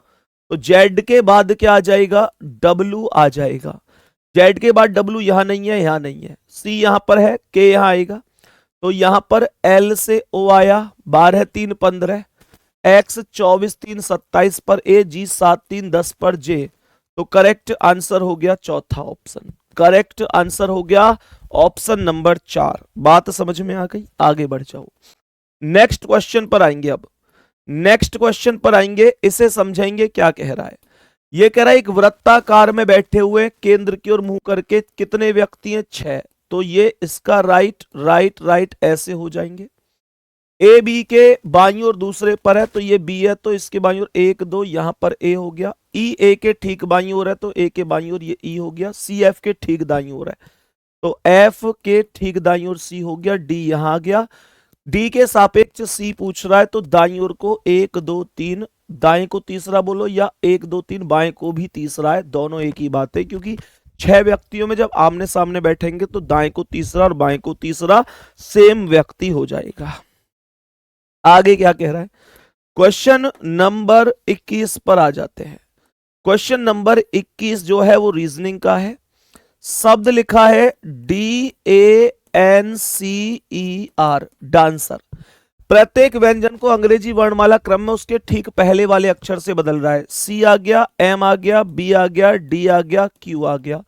तो Z के बाद क्या आ जाएगा, W आ जाएगा। Z के बाद W यहां नहीं है, यहां नहीं है, C यहां पर है, K यहां आएगा, तो यहां पर L से O आया, 12 3 15, X 24 3 27 पर A, G 7 3 10 पर J, तो करेक्ट आंसर हो गया चौथा ऑप्शन। करेक्ट आंसर हो गया ऑप्शन नंबर 4। बात समझ में आ गई? आगे बढ़ जाओ, नेक्स्ट क्वेश्चन पर आएंगे। अब नेक्स्ट क्वेश्चन पर आएंगे, इसे समझेंगे क्या कह रहा है। यह कह रहा है एक वृत्ताकार में बैठे हुए केंद्र की ओर मुंह करके कितने व्यक्ति हैं, 6, तो ये इसका राइट राइट राइट ऐसे हो जाएंगे। ए बी के बाईं ओर दूसरे पर है, तो ये बी है, तो इसके बाईं ओर 1 2, यहां पर ए हो गया। ई ए के ठीक बाईं ओर है, तो ए के बाईं ओर ये ई हो गया। सी एफ के ठीक दाईं ओर है, तो एफ के ठीक दाईं ओर सी हो गया। डी यहां आ गया, डी के सापेक्ष सी पूछ रहा है, तो दाईं ओर को 1 2 3, दाएं को तीसरा बोलो, या 1 2 3 बाएं को भी तीसरा है, दोनों एक ही बात है, क्योंकि 6 व्यक्तियों में जब आमने सामने बैठेंगे तो दाएं को तीसरा और बाएं को तीसरा सेम व्यक्ति हो जाएगा। आगे क्या कह रहा है, क्वेश्चन नंबर 21 पर आ जाते हैं। क्वेश्चन नंबर 21 जो है वो रीजनिंग का है। शब्द लिखा है DANCER, डांसर। प्रत्येक व्यंजन को अंग्रेजी वर्णमाला क्रम में उसके ठीक पहले वाले अक्षर से बदल रहा है। C आ गया, M आ गया, B आ गया, D आ गया, Q आ गया,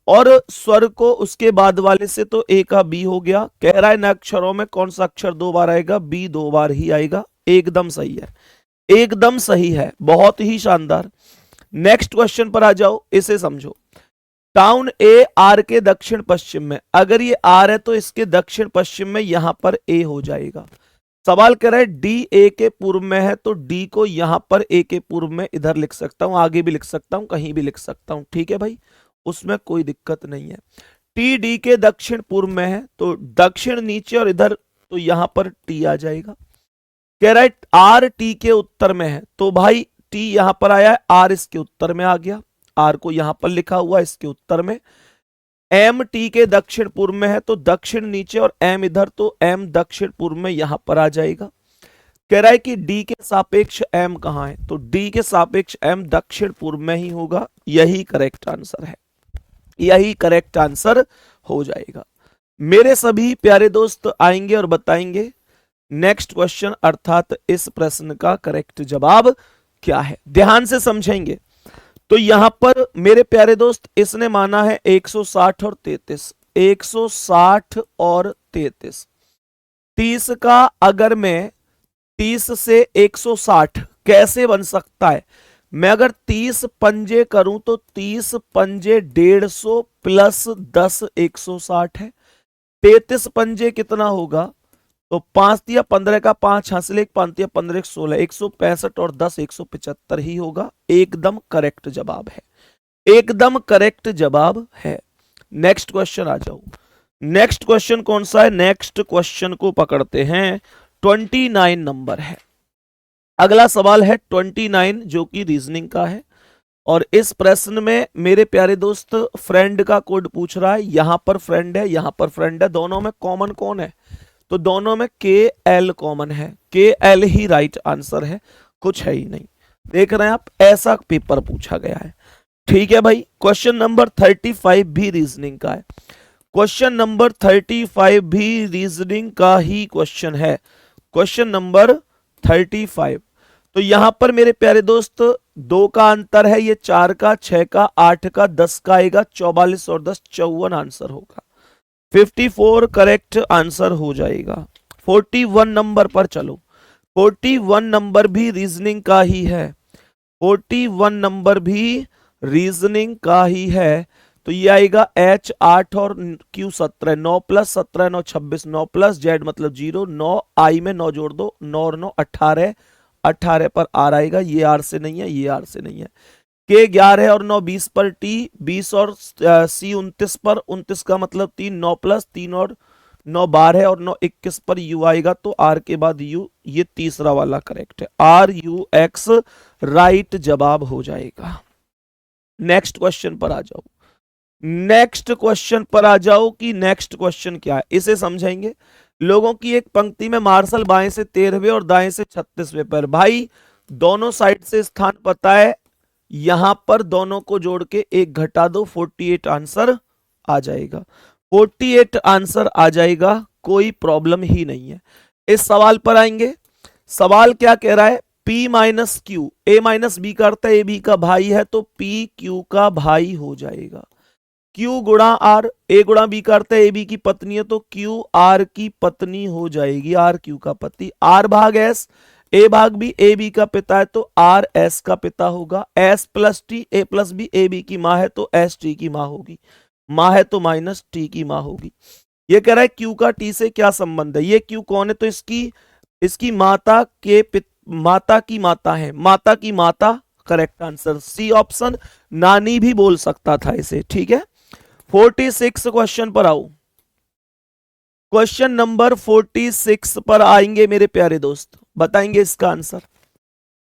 और स्वर को उसके बाद वाले से, तो A का B हो गया। कह रहा है न अक्षरों में कौन सा अक्षर 2 बार आएगा, B 2 बार ही आएगा। एकदम सही है, एकदम सही है, बहुत ही शानदार। नेक्स्ट क्वेश्चन पर आ जाओ, इसे समझो। टाउन ए आर के दक्षिण पश्चिम में, अगर ये आर है तो इसके दक्षिण पश्चिम में यहां पर ए हो जाएगा। सवाल कर रहा है डी ए के पूर्व में है, तो डी को यहां पर ए के पूर्व में इधर लिख सकता हूं, आगे भी लिख सकता हूं, कहीं भी लिख सकता हूं, ठीक है भाई, उसमें कोई दिक्कत नहीं है। टी डी के दक्षिण पूर्व में है, तो दक्षिण नीचे और इधर, तो यहां पर टी आ जाएगा। कह रहा है आर टी के उत्तर में है, तो भाई टी यहां पर आया है, आर इसके उत्तर में आ गया, आर को यहां पर लिखा हुआ इसके उत्तर में। एम टी के दक्षिण पूर्व में है, तो दक्षिण नीचे और एम इधर, तो एम दक्षिण पूर्व में यहां पर आ जाएगा। कह रहा है कि डी के सापेक्ष एम कहां है, तो डी के सापेक्ष एम दक्षिण पूर्व में ही होगा। यही करेक्ट आंसर है, यही करेक्ट आंसर हो जाएगा। मेरे सभी प्यारे दोस्त आएंगे और बताएंगे नेक्स्ट क्वेश्चन, अर्थात इस प्रश्न का करेक्ट जवाब क्या है। ध्यान से समझेंगे। तो यहां पर मेरे प्यारे दोस्त इसने माना है 160 और 33, 160 और 33। 30 का अगर मैं 30 से 160 कैसे बन सकता है, मैं अगर 30 पंजे करूं तो 30 पंजे 150 प्लस 10 160 है। 33 पंजे कितना होगा, तो 5 दिया 15 का 5 हासिल 1 5 दिया 15 16 165 और 10 175 ही होगा। एकदम करेक्ट जवाब है, एकदम करेक्ट जवाब है। नेक्स्ट क्वेश्चन आ जाओ। नेक्स्ट क्वेश्चन कौन सा है? नेक्स्ट क्वेश्चन को पकड़ते हैं, 29 नंबर है। अगला सवाल है 29 जो कि रीजनिंग का है। और इस प्रश्न में मेरे प्यारे दोस्त फ्रेंड का कोड पूछ रहा है। यहां पर फ्रेंड है, यहां पर फ्रेंड है, दोनों में कॉमन कौन है? तो दोनों में KL कॉमन है। KL ही राइट आंसर है, कुछ है ही नहीं। देख रहे हैं आप, ऐसा पेपर पूछा गया है। ठीक है भाई, क्वेश्चन नंबर 35 भी रीजनिंग का है। क्वेश्चन नंबर 35 भी रीजनिंग का ही क्वेश्चन है। Question number 35। तो यहां पर मेरे प्यारे दोस्त 2 का अंतर है, ये 4 का 6 का 8 का 10 का आएगा, 44 और 10 54 आंसर होगा। 54 करेक्ट आंसर हो जाएगा। 41 नंबर पर चलो। 41 नंबर भी रीजनिंग का ही है। 41 नंबर भी रीजनिंग का ही है। तो ये आएगा H 8 और Q 17, 9 प्लस 17 9 26, 9 प्लस Z मतलब 0, 9 I में 9 जोड़ दो, 9 और 9 18, 18 पर R आएगा, ये R से नहीं है, ये R से नहीं है। K 11 और 9 20 पर T, 20 और C 29 पर, 29 का मतलब 3, 9 प्लस 3 और 9 12 और 9 21 पर U आएगा, तो R के बाद U, ये तीसरा वाला करेक्ट है। RUX राइट जवाब हो जाएगा। नेक्स्ट क्वेश्चन पर आ जाओ। नेक्स्ट क्वेश्चन पर आ जाओ कि नेक्स्ट क्वेश्चन क्या है, इसे समझेंगे। लोगों की एक पंक्ति में मार्शल बाएं से 13वें और दाएं से 36वें पर। भाई दोनों साइड से स्थान पता है, यहां पर दोनों को जोड़ के 1 घटा दो, 48 आंसर आ जाएगा। 48 आंसर आ जाएगा, कोई प्रॉब्लम ही नहीं है। इस सवाल पर आएंगे। सवाल क्या कह रहा है? P minus Q, A minus B का अर्थ है AB का भाई है, तो P Q का भाई हो जाएगा। Q गुणा R, A गुणा B का अर्थ है AB की पत्नी है, तो Q R की पत्नी हो जाएगी, R Q का पति। R भाग S, A भाग B, A B का पिता है, तो R S का पिता होगा। S plus T, A plus B, A B की माँ है, तो S T की माँ होगी। माँ है तो माइनस T की माँ होगी। ये कह रहा है Q का T से क्या संबंध है? ये Q कौन है? तो इसकी माता के माता की माता है, माता की माता करेक्ट आंसर। सी ऑप्शन, नानी भी बोल सकता था इसे। ठीक है, 46 क्वेश्चन पर आओ। क्वेश्चन नंबर 46 पर आएंगे मेरे प्यारे दोस्त, बताएंगे इसका आंसर।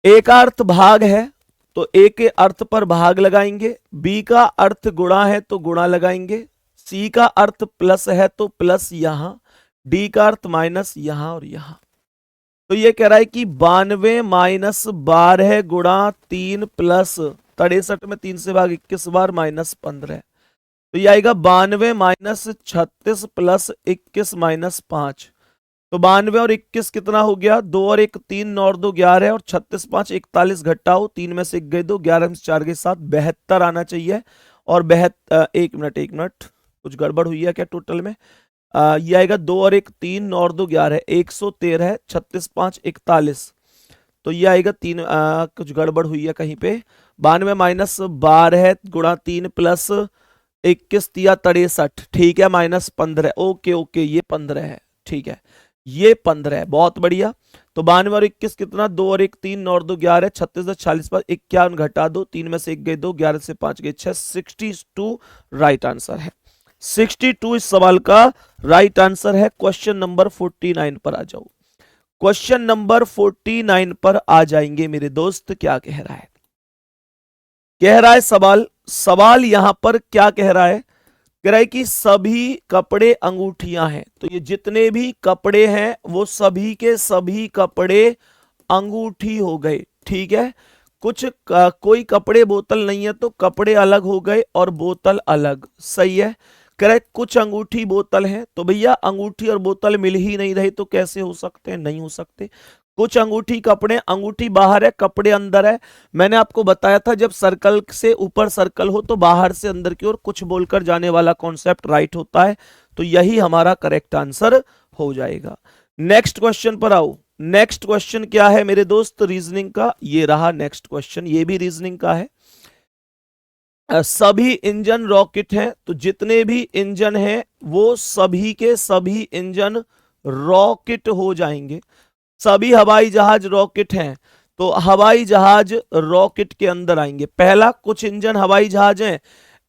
ए का अर्थ भाग है, तो ए के अर्थ पर भाग लगाएंगे। बी का अर्थ गुणा है, तो गुणा लगाएंगे। सी का अर्थ प्लस है, तो प्लस यहां। डी का अर्थ माइनस यहां और यहां। तो ये कह रहा है कि 92 माइनस 12 गुणा 3 प्लस 63 में 3 से भाग 21 बार माइनस 15। तो ये आएगा 92 माइनस 36 प्लस 21 माइनस 5। तो 92 और 21 कितना हो गया? 2 और 1 3, 9 और 2 11 और 36 5 41 घटाओ, 3 में से 1 गए 2, 11 में से 4 गए 7, 72 आना चाहिए। और 72, एक मिनट कुछ गड़बड़ हुई है क्या टोटल में? ये आएगा 2 और 1 3, 9 और 2 11, 113, 36 5 41। तो ये आएगा 3, कुछ गड़बड़ हुई है कहीं पे। 92 माइनस 12 गुणा 3 प्लस 21 दिया 63, ठीक है, माइनस 15। ओके ये 15 है, ठीक है, ये 15 है, बहुत बढ़िया। तो 92 और 21 कितना? 2 और 1 3, 9 और 2 11, 36 40 पर 51 घटा दो, 3 में से 1 गए 2, 11 से 5 गए 6, 62 राइट आंसर है। 62 इस सवाल का राइट आंसर है। क्वेश्चन नंबर 49 पर आ जाओ। क्वेश्चन नंबर 49 पर आ जाएंगे मेरे दोस्त। क्या कह रहा है? कह रहा है सवाल यहां पर क्या कह रहा है? कह रहा है कि सभी कपड़े अंगूठियां हैं। तो ये जितने भी कपड़े हैं वो सभी के सभी कपड़े अंगूठी हो गए। ठीक है, कोई कपड़े बोतल नहीं है, तो कपड़े अलग हो गए और बोतल अलग। सही है। करेक्ट, कुछ अंगूठी बोतल है, तो भैया अंगूठी और बोतल मिल ही नहीं रही, तो कैसे हो सकते हैं? नहीं हो सकते। कुछ अंगूठी कपड़े, अंगूठी बाहर है, कपड़े अंदर है। मैंने आपको बताया था जब सर्कल से ऊपर सर्कल हो तो बाहर से अंदर की ओर कुछ बोलकर जाने वाला कॉन्सेप्ट राइट होता है। तो यही हमारा करेक्ट आंसर हो जाएगा। नेक्स्ट क्वेश्चन पर आओ। नेक्स्ट क्वेश्चन क्या है मेरे दोस्त? रीजनिंग का। ये रहा नेक्स्ट क्वेश्चन, ये भी रीजनिंग का है। सभी इंजन रॉकेट हैं, तो जितने भी इंजन हैं वो सभी के सभी इंजन रॉकेट हो जाएंगे। सभी हवाई जहाज रॉकेट हैं, तो हवाई जहाज रॉकेट के अंदर आएंगे। पहला, कुछ इंजन हवाई जहाज हैं,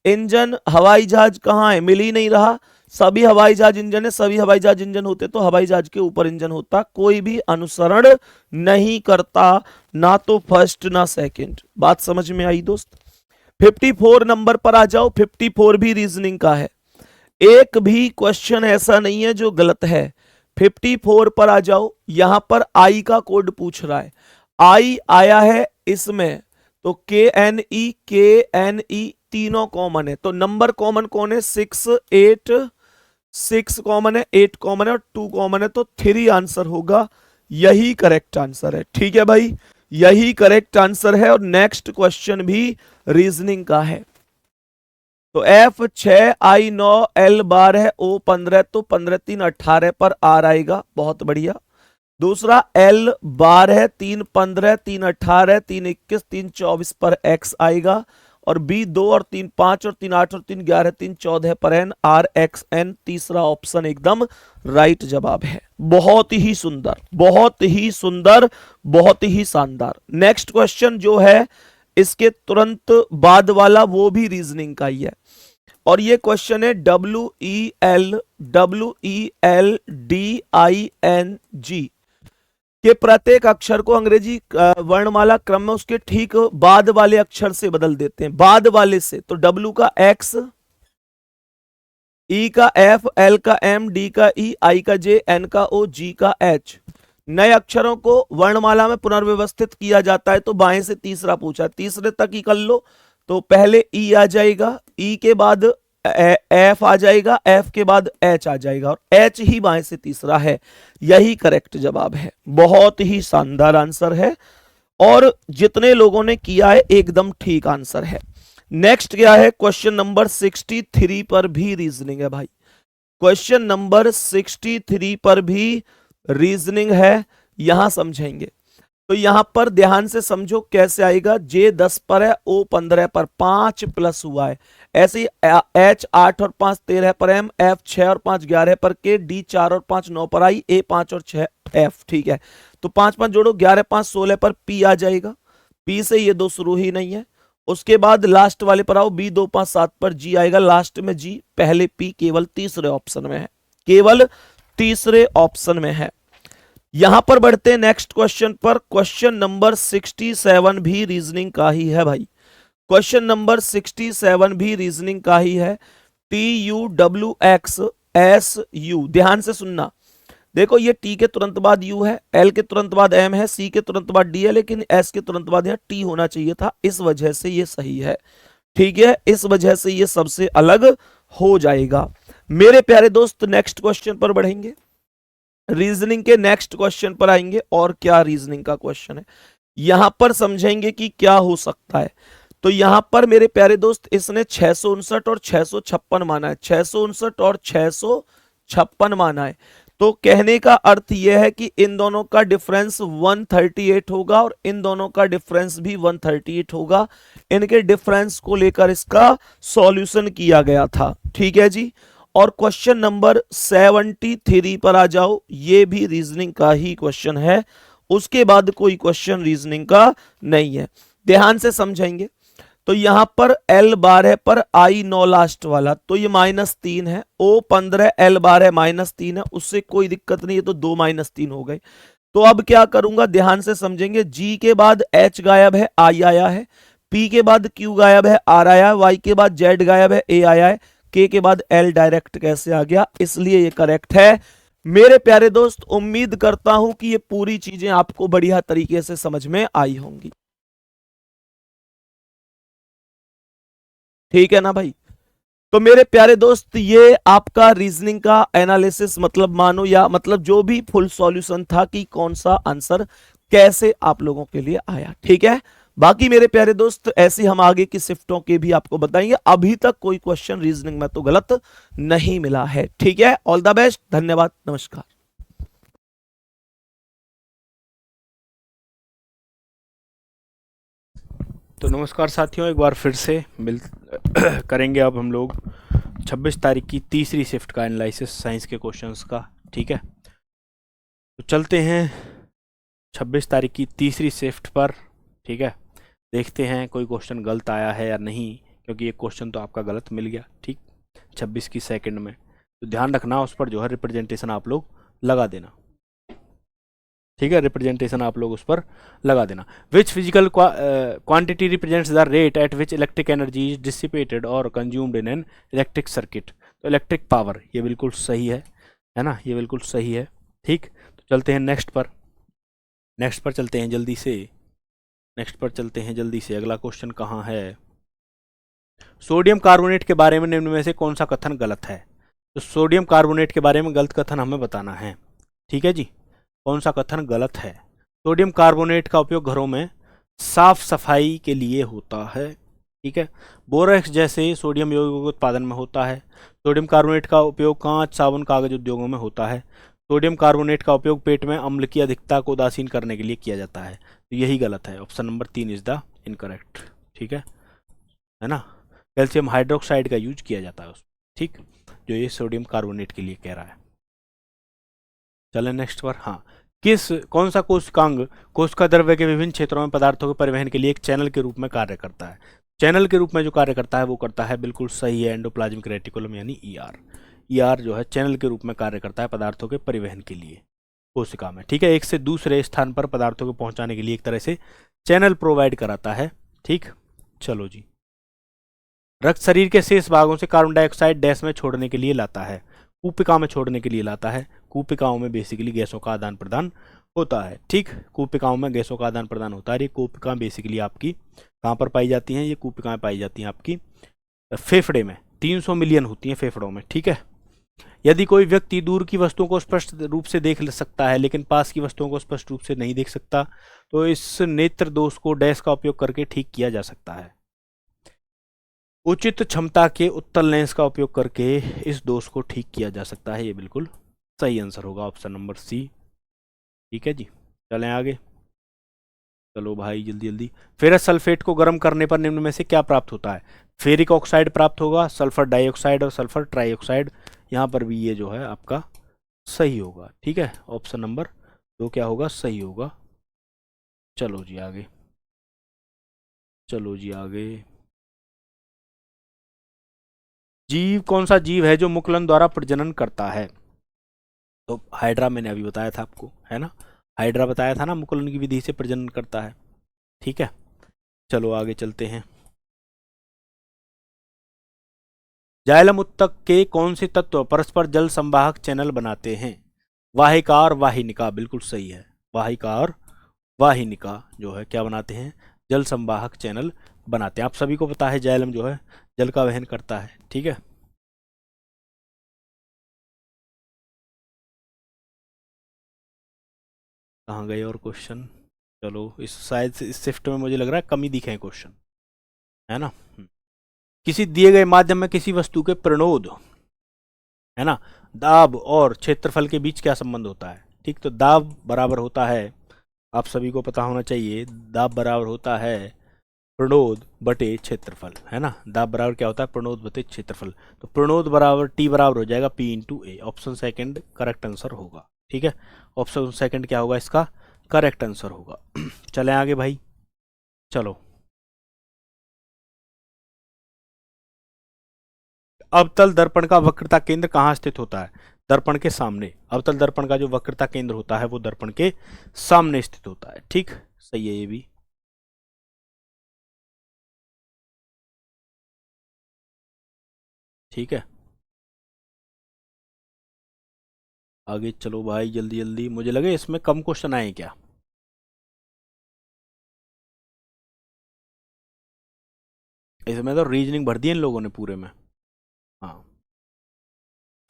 इंजन हवाई जहाज कहाँ है, मिल ही नहीं रहा। सभी हवाई जहाज इंजन है, सभी हवाई जहाज इंजन होते तो हवाई जहाज के ऊपर इंजन होता। कोई भी अनुसरण नहीं करता, ना तो फर्स्ट ना सेकंड। बात समझ में आई दोस्त? 54 नंबर पर आ जाओ। 54 भी रीजनिंग का है, एक भी क्वेश्चन ऐसा नहीं है जो गलत है। 54 पर आ जाओ। यहां पर आई का कोड पूछ रहा है, आई आया है इसमें, तो के एन ई तीनों कॉमन है, तो नंबर कॉमन कौन है? 6, 8, 6 कॉमन है, 8 कॉमन है और 2 कॉमन है, तो 3 आंसर होगा। यही करेक्ट आंसर है। ठीक है भाई, यही करेक्ट आंसर है। और नेक्स्ट क्वेश्चन भी रीजनिंग का है। तो F6 I9 L12 है, O15, तो 15 3 18 पर R आएगा। बहुत बढ़िया। दूसरा L12 है, 3 15 3 18 3 21 3 24 पर X आएगा। और B 2 और 3 5 और 3 8 और 3 11 3 14 पर N, R X N। तीसरा ऑप्शन एकदम राइट जवाब है। बहुत ही सुंदर, बहुत ही सुंदर, बहुत ही शानदार। नेक्स्ट क्वेश्चन जो है इसके तुरंत बाद वाला वो भी रीजनिंग का ही है, और ये क्वेश्चन है WELDING के प्रत्येक अक्षर को अंग्रेजी वर्णमाला क्रम में उसके ठीक बाद वाले अक्षर से बदल देते हैं। बाद वाले से, तो W का X, E का F, L का M, D का E, I का J, N का O, G का H। नए अक्षरों को वर्णमाला में पुनर्व्यवस्थित किया जाता है, तो बाएं से तीसरा पूछा, तीसरे तक ही कर लो। तो पहले E आ जाएगा, E के बाद F आ जाएगा, F के बाद H आ जाएगा, और H ही बाएं से तीसरा है। यही करेक्ट जवाब है। बहुत ही शानदार आंसर है, और जितने लोगों ने किया है एकदम ठीक आंसर है। नेक्स्ट क्या है? क्वेश्चन नंबर 63 पर भी रीजनिंग है भाई। क्वेश्चन नंबर 63 पर भी रीजनिंग है, यहां समझेंगे। तो यहां पर ध्यान से समझो कैसे आएगा। J 10 पर है, O 15 पर, 5 प्लस हुआ है। ऐसे ही H 8 और 5 13 पर M, F 6 और 5 11 पर K, D 4 और 5 9 पर I, A 5 और 6 F। ठीक है, तो 5 5 जोड़ो, 11 5 16 पर P आ जाएगा। P से ये दो शुरू ही नहीं है। उसके बाद लास्ट वाले पर आओ, B 2 5 7 पर G आएगा, लास्ट में G, पहले P केवल तीसरे ऑप्शन में है, केवल तीसरे ऑप्शन में है। यहां पर बढ़ते हैं नेक्स्ट क्वेश्चन पर। क्वेश्चन नंबर 67 भी रीजनिंग का ही है भाई। क्वेश्चन नंबर 67 भी रीजनिंग का ही है। TUWXSU, ध्यान से सुनना। देखो ये T के तुरंत बाद U है, L के तुरंत बाद M है, C के तुरंत बाद D है, लेकिन S के तुरंत बाद यहाँ T होना चाहिए था, इस वजह से ये सही है। ठीक है, इस वजह से ये सबसे अलग हो जाएगा। मेरे प्यारे दोस्त नेक्स्ट क्वेश्चन पर बढ़ेंगे, रीजनिंग के नेक्स्ट क्वेश्चन पर आएंगे। और क्या रीजनिंग का क्वेश्चन है, यहां पर समझेंगे कि क्या हो सकता है। तो यहां पर मेरे प्यारे दोस्त इसने 659 और 656 माना है, 659 और 656 माना है। तो कहने का अर्थ यह है कि इन दोनों का डिफरेंस 138 होगा और इन दोनों का डिफरेंस भी 138 होगा। इनके डिफरेंस को लेकर इसका सॉल्यूशन किया गया था। ठीक है जी। और क्वेश्चन नंबर 73 पर आ जाओ, ये भी रीजनिंग का ही क्वेश्चन है, उसके बाद कोई क्वेश्चन रीजनिंग का नहीं है। ध्यान से समझेंगे। तो यहां पर L12 पर I9 लास्ट वाला, तो ये -3 है, O15 L12 -3 है, उससे कोई दिक्कत नहीं है, तो 2 -3 हो गए। तो अब क्या करूंगा, ध्यान से समझेंगे। G के बाद H गायब है, I आया है, P के बाद Q गायब है, R आया है, Y के बाद Z गायब है, A आया है, K के बाद L डायरेक्ट कैसे आ गया, इसलिए ये करेक्ट है। मेरे प्यारे दोस्त उम्मीद करता हूं कि ये पूरी चीजें आपको बढ़िया तरीके से समझ में आई होंगी। ठीक है ना भाई। तो मेरे प्यारे दोस्त ये आपका रीजनिंग का एनालिसिस मतलब मानो, या मतलब जो भी फुल सॉल्यूशन था कि कौन सा आंसर कैसे आप लोगों के लिए आया। ठीक है, बाकी मेरे प्यारे दोस्त ऐसे हम आगे की शिफ्टों के भी आपको बताएंगे। अभी तक कोई क्वेश्चन रीजनिंग में तो गलत नहीं मिला है। ठीक है, ऑल द बेस्ट, धन्यवाद, नमस्कार। तो नमस्कार साथियों, एक बार फिर से करेंगे अब हम लोग 26 तारीख की तीसरी शिफ्ट का एनालिसिस साइंस के क्वेश्चंस का। ठीक है, तो चलते हैं 26 तारीख की तीसरी शिफ्ट पर। ठीक है, देखते हैं कोई क्वेश्चन गलत आया है या नहीं, क्योंकि एक क्वेश्चन तो आपका गलत मिल गया। ठीक, 26 की सेकंड में, तो ध्यान रखना उस पर जो है रिप्रेजेंटेशन आप लोग लगा देना। ठीक है, रिप्रेजेंटेशन आप लोग उस पर लगा देना। Which physical quantity represents the rate at which electric energy is dissipated और consumed in an electric circuit. तो इलेक्ट्रिक पावर, ये बिल्कुल सही है ना, ये बिल्कुल सही है। ठीक, तो चलते हैं नेक्स्ट पर। नेक्स्ट पर चलते हैं जल्दी से, नेक्स्ट पर चलते हैं जल्दी से। अगला क्वेश्चन कहाँ है? सोडियम कार्बोनेट के बारे में निम्न में से कौन सा कथन गलत है? तो सोडियम कार्बोनेट के बारे में गलत कथन हमें बताना है। ठीक है जी, कौन सा कथन गलत है? सोडियम कार्बोनेट का उपयोग घरों में साफ सफाई के लिए होता है। ठीक है, बोरेक्स जैसे सोडियम यौगिकों के उत्पादन में होता है। सोडियम कार्बोनेट का उपयोग कांच, साबुन, कागज उद्योगों में होता है। सोडियम कार्बोनेट का उपयोग पेट में अम्ल की अधिकता को उदासीन करने के लिए किया जाता है। तो यही गलत है, option number 3 is the incorrect. ठीक है ना। कैल्शियम हाइड्रोक्साइड का यूज किया जाता है उसमें। ठीक, जो ये सोडियम कार्बोनेट के लिए कह रहा है। चलें नेक्स्ट पर। हाँ, कौन सा कोशिकांग कोशिका द्रव्य के विभिन्न क्षेत्रों में पदार्थों के परिवहन के लिए एक चैनल के रूप में कार्य करता है? चैनल के रूप में जो कार्य करता है वो करता है, बिल्कुल सही है, एंडोप्लाज्मिक रेटिकुलम यानी ईआर। ईआर जो है चैनल के रूप में कार्य करता है पदार्थों के परिवहन के लिए कोशिका में। ठीक है, एक से दूसरे स्थान पर पदार्थों को पहुंचाने के लिए एक तरह से चैनल प्रोवाइड कराता है। ठीक, चलो जी। रक्त शरीर के शेष भागों से कार्बन डाइऑक्साइड डैश में छोड़ने के लिए लाता है, कूपिका में छोड़ने के लिए लाता है। कूपिकाओं में बेसिकली गैसों का आदान प्रदान होता है। ठीक, कूपिकाओं में गैसों का आदान प्रदान होता है। ये कूपिकाएं बेसिकली आपकी कहाँ पर पाई जाती हैं? ये कूपिकाएं पाई जाती हैं आपकी फेफड़े में। 300 मिलियन होती हैं फेफड़ों में। ठीक है, यदि कोई व्यक्ति दूर की वस्तुओं को स्पष्ट रूप से देख सकता है लेकिन पास की वस्तुओं को स्पष्ट रूप से नहीं देख सकता, तो इस नेत्र दोष को डैश का उपयोग करके ठीक किया जा सकता है। उचित क्षमता के उत्तल लेंस का उपयोग करके इस दोष को ठीक किया जा सकता है। ये बिल्कुल सही आंसर होगा, ऑप्शन नंबर सी। ठीक है जी, चलें आगे। चलो भाई जल्दी जल्दी। फेरस सल्फेट को गर्म करने पर निम्न में से क्या प्राप्त होता है? फेरिक ऑक्साइड प्राप्त होगा, सल्फर डाइऑक्साइड और सल्फर ट्राइऑक्साइड। यहाँ पर भी ये जो है आपका सही होगा। ठीक है, ऑप्शन नंबर 2 क्या होगा? सही होगा। चलो जी आगे, चलो जी आगे। जीव, कौन सा जीव है जो मुकुलन द्वारा प्रजनन करता है? तो हाइड्रा मैंने अभी बताया था आपको, है ना, हाइड्रा बताया था ना, मुकुलन की विधि से प्रजनन करता है। ठीक है, चलो आगे चलते हैं। जाइलम उत्तक के कौन से तत्व परस्पर जल संवाहक चैनल बनाते हैं? वाहिका और वाहिनिका, बिल्कुल सही है। वाहिका और वाहिनिका जो है क्या बनाते हैं? जल संवाहक चैनल बनाते हैं। आप सभी को पता है जाइलम जो है जल का वहन करता है। ठीक है, कहाँ गए और क्वेश्चन? चलो, इस शायद से इस शिफ्ट में मुझे लग रहा है कम ही दिखे हैं क्वेश्चन, है ना। किसी दिए गए माध्यम में किसी वस्तु के प्रणोद, है ना, दाब और क्षेत्रफल के बीच क्या संबंध होता है? ठीक, तो दाब बराबर होता है, आप सभी को पता होना चाहिए, दाब बराबर होता है प्रणोद बटे क्षेत्रफल, है ना। दाब बराबर क्या होता है? प्रणोद बटे क्षेत्रफल। तो प्रणोद बराबर टी बराबर हो जाएगा P इंटू ए। ऑप्शन सेकंड करेक्ट आंसर होगा। ठीक है, ऑप्शन सेकंड क्या होगा इसका? करेक्ट आंसर होगा। चलें आगे भाई, चलो। अवतल दर्पण का वक्रता केंद्र कहाँ स्थित होता है? दर्पण के सामने। अवतल दर्पण का जो वक्रता केंद्र होता है वो दर्पण के सामने स्थित होता है। ठीक, सही है ये भी। ठीक है, आगे चलो भाई जल्दी जल्दी। मुझे लगे इसमें कम क्वेश्चन आए क्या? इसमें तो रीजनिंग भर दी इन लोगों ने पूरे में। हाँ,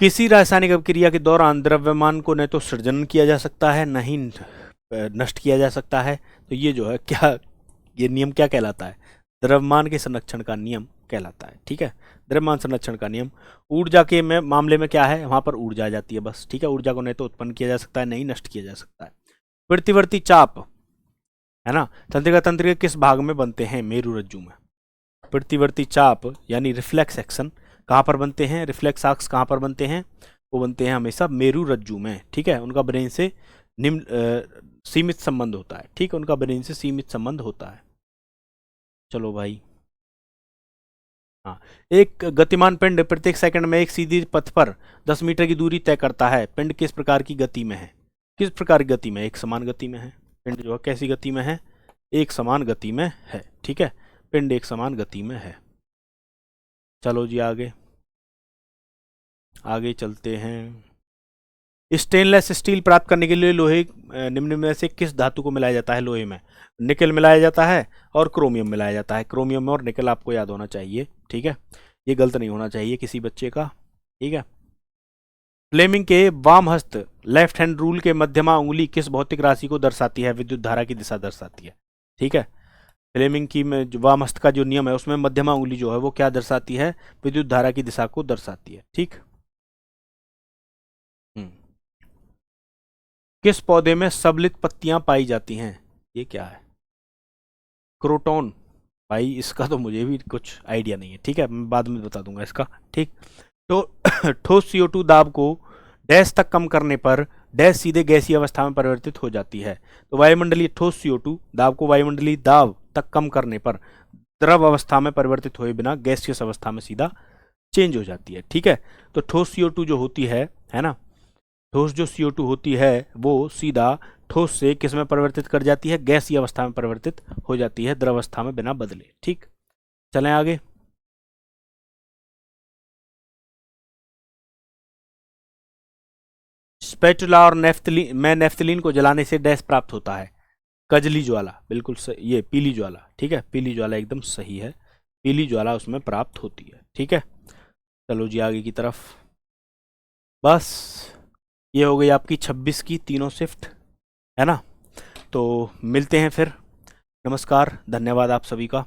किसी रासायनिक अभिक्रिया के दौरान द्रव्यमान को न तो सृजन किया जा सकता है न ही नष्ट किया जा सकता है। तो ये जो है क्या, ये नियम क्या कहलाता है? द्रव्यमान के संरक्षण का नियम कहलाता है। ठीक है, द्रव्यमान संरक्षण का नियम। ऊर्जा के मामले में क्या है? वहां पर ऊर्जा आ जाती है बस। ठीक है, ऊर्जा को न तो उत्पन्न किया जा सकता है, नहीं नष्ट किया जा सकता है। प्रतिवर्ती चाप, है ना, तंत्रिका तंत्र के किस भाग में बनते हैं? मेरुरज्जु में। प्रतिवर्ती चाप यानी रिफ्लेक्स एक्शन कहाँ पर बनते हैं? रिफ्लेक्स आर्क्स कहाँ पर बनते हैं? वो बनते हैं हमेशा मेरुरज्जु में। ठीक है, उनका ब्रेन से सीमित संबंध होता है, ठीक है, उनका ब्रेन से सीमित संबंध होता है। चलो भाई, हाँ, एक गतिमान पिंड प्रत्येक सेकंड में एक सीधी पथ पर 10 मीटर की दूरी तय करता है। पिंड किस प्रकार की गति में है? किस प्रकार की गति में? एक समान गति में है। पिंड जो है कैसी गति में है? एक समान गति में है, ठीक है, पिंड एक समान गति में है। चलो जी आगे आगे चलते हैं। स्टेनलेस स्टील प्राप्त करने के लिए लोहे निम्न में से किस धातु को मिलाया जाता है? लोहे में निकल मिलाया जाता है और क्रोमियम मिलाया जाता है। क्रोमियम और निकल आपको याद होना चाहिए, ठीक है, ये गलत नहीं होना चाहिए किसी बच्चे का, ठीक है। फ्लेमिंग के वाम हस्त लेफ्ट हैंड रूल के मध्यमा उंगली किस भौतिक राशि को दर्शाती है? विद्युत धारा की दिशा दर्शाती है, ठीक है। फ्लेमिंग की में वाम हस्त का जो नियम है उसमें मध्यमा उंगली जो है वो क्या दर्शाती है? विद्युत धारा की दिशा को दर्शाती है, ठीक। किस पौधे में सबलित पत्तियां पाई जाती हैं? ये क्या है? क्रोटोन। भाई इसका तो मुझे भी कुछ आइडिया नहीं है, ठीक है, मैं बाद में बता दूंगा इसका, ठीक। तो ठोस CO2 दाब को डैश तक कम करने पर डैश सीधे गैसीय अवस्था में परिवर्तित हो जाती है। तो वायुमंडलीय ठोस CO2 दाब को वायुमंडलीय दाब तक कम करने पर द्रव अवस्था में परिवर्तित हुए बिना गैसीय अवस्था में सीधा चेंज हो जाती है, ठीक है। तो ठोस CO2 जो होती है ना, ठोस जो CO2 होती है वो सीधा ठोस से किस में परिवर्तित कर जाती है? गैसीय अवस्था में परिवर्तित हो जाती है, द्रव अवस्था में बिना बदले, ठीक। चलें आगे। स्पैटुला और नेफ्थलीन को जलाने से डैश प्राप्त होता है? कजली ज्वाला, बिल्कुल सही, ये पीली ज्वाला, ठीक है, पीली ज्वाला एकदम सही है, पीली ज्वाला उसमें प्राप्त होती है, ठीक है। चलो जी आगे की तरफ। बस ये हो गई आपकी 26 की तीनों शिफ्ट, है ना। तो मिलते हैं फिर, नमस्कार, धन्यवाद आप सभी का।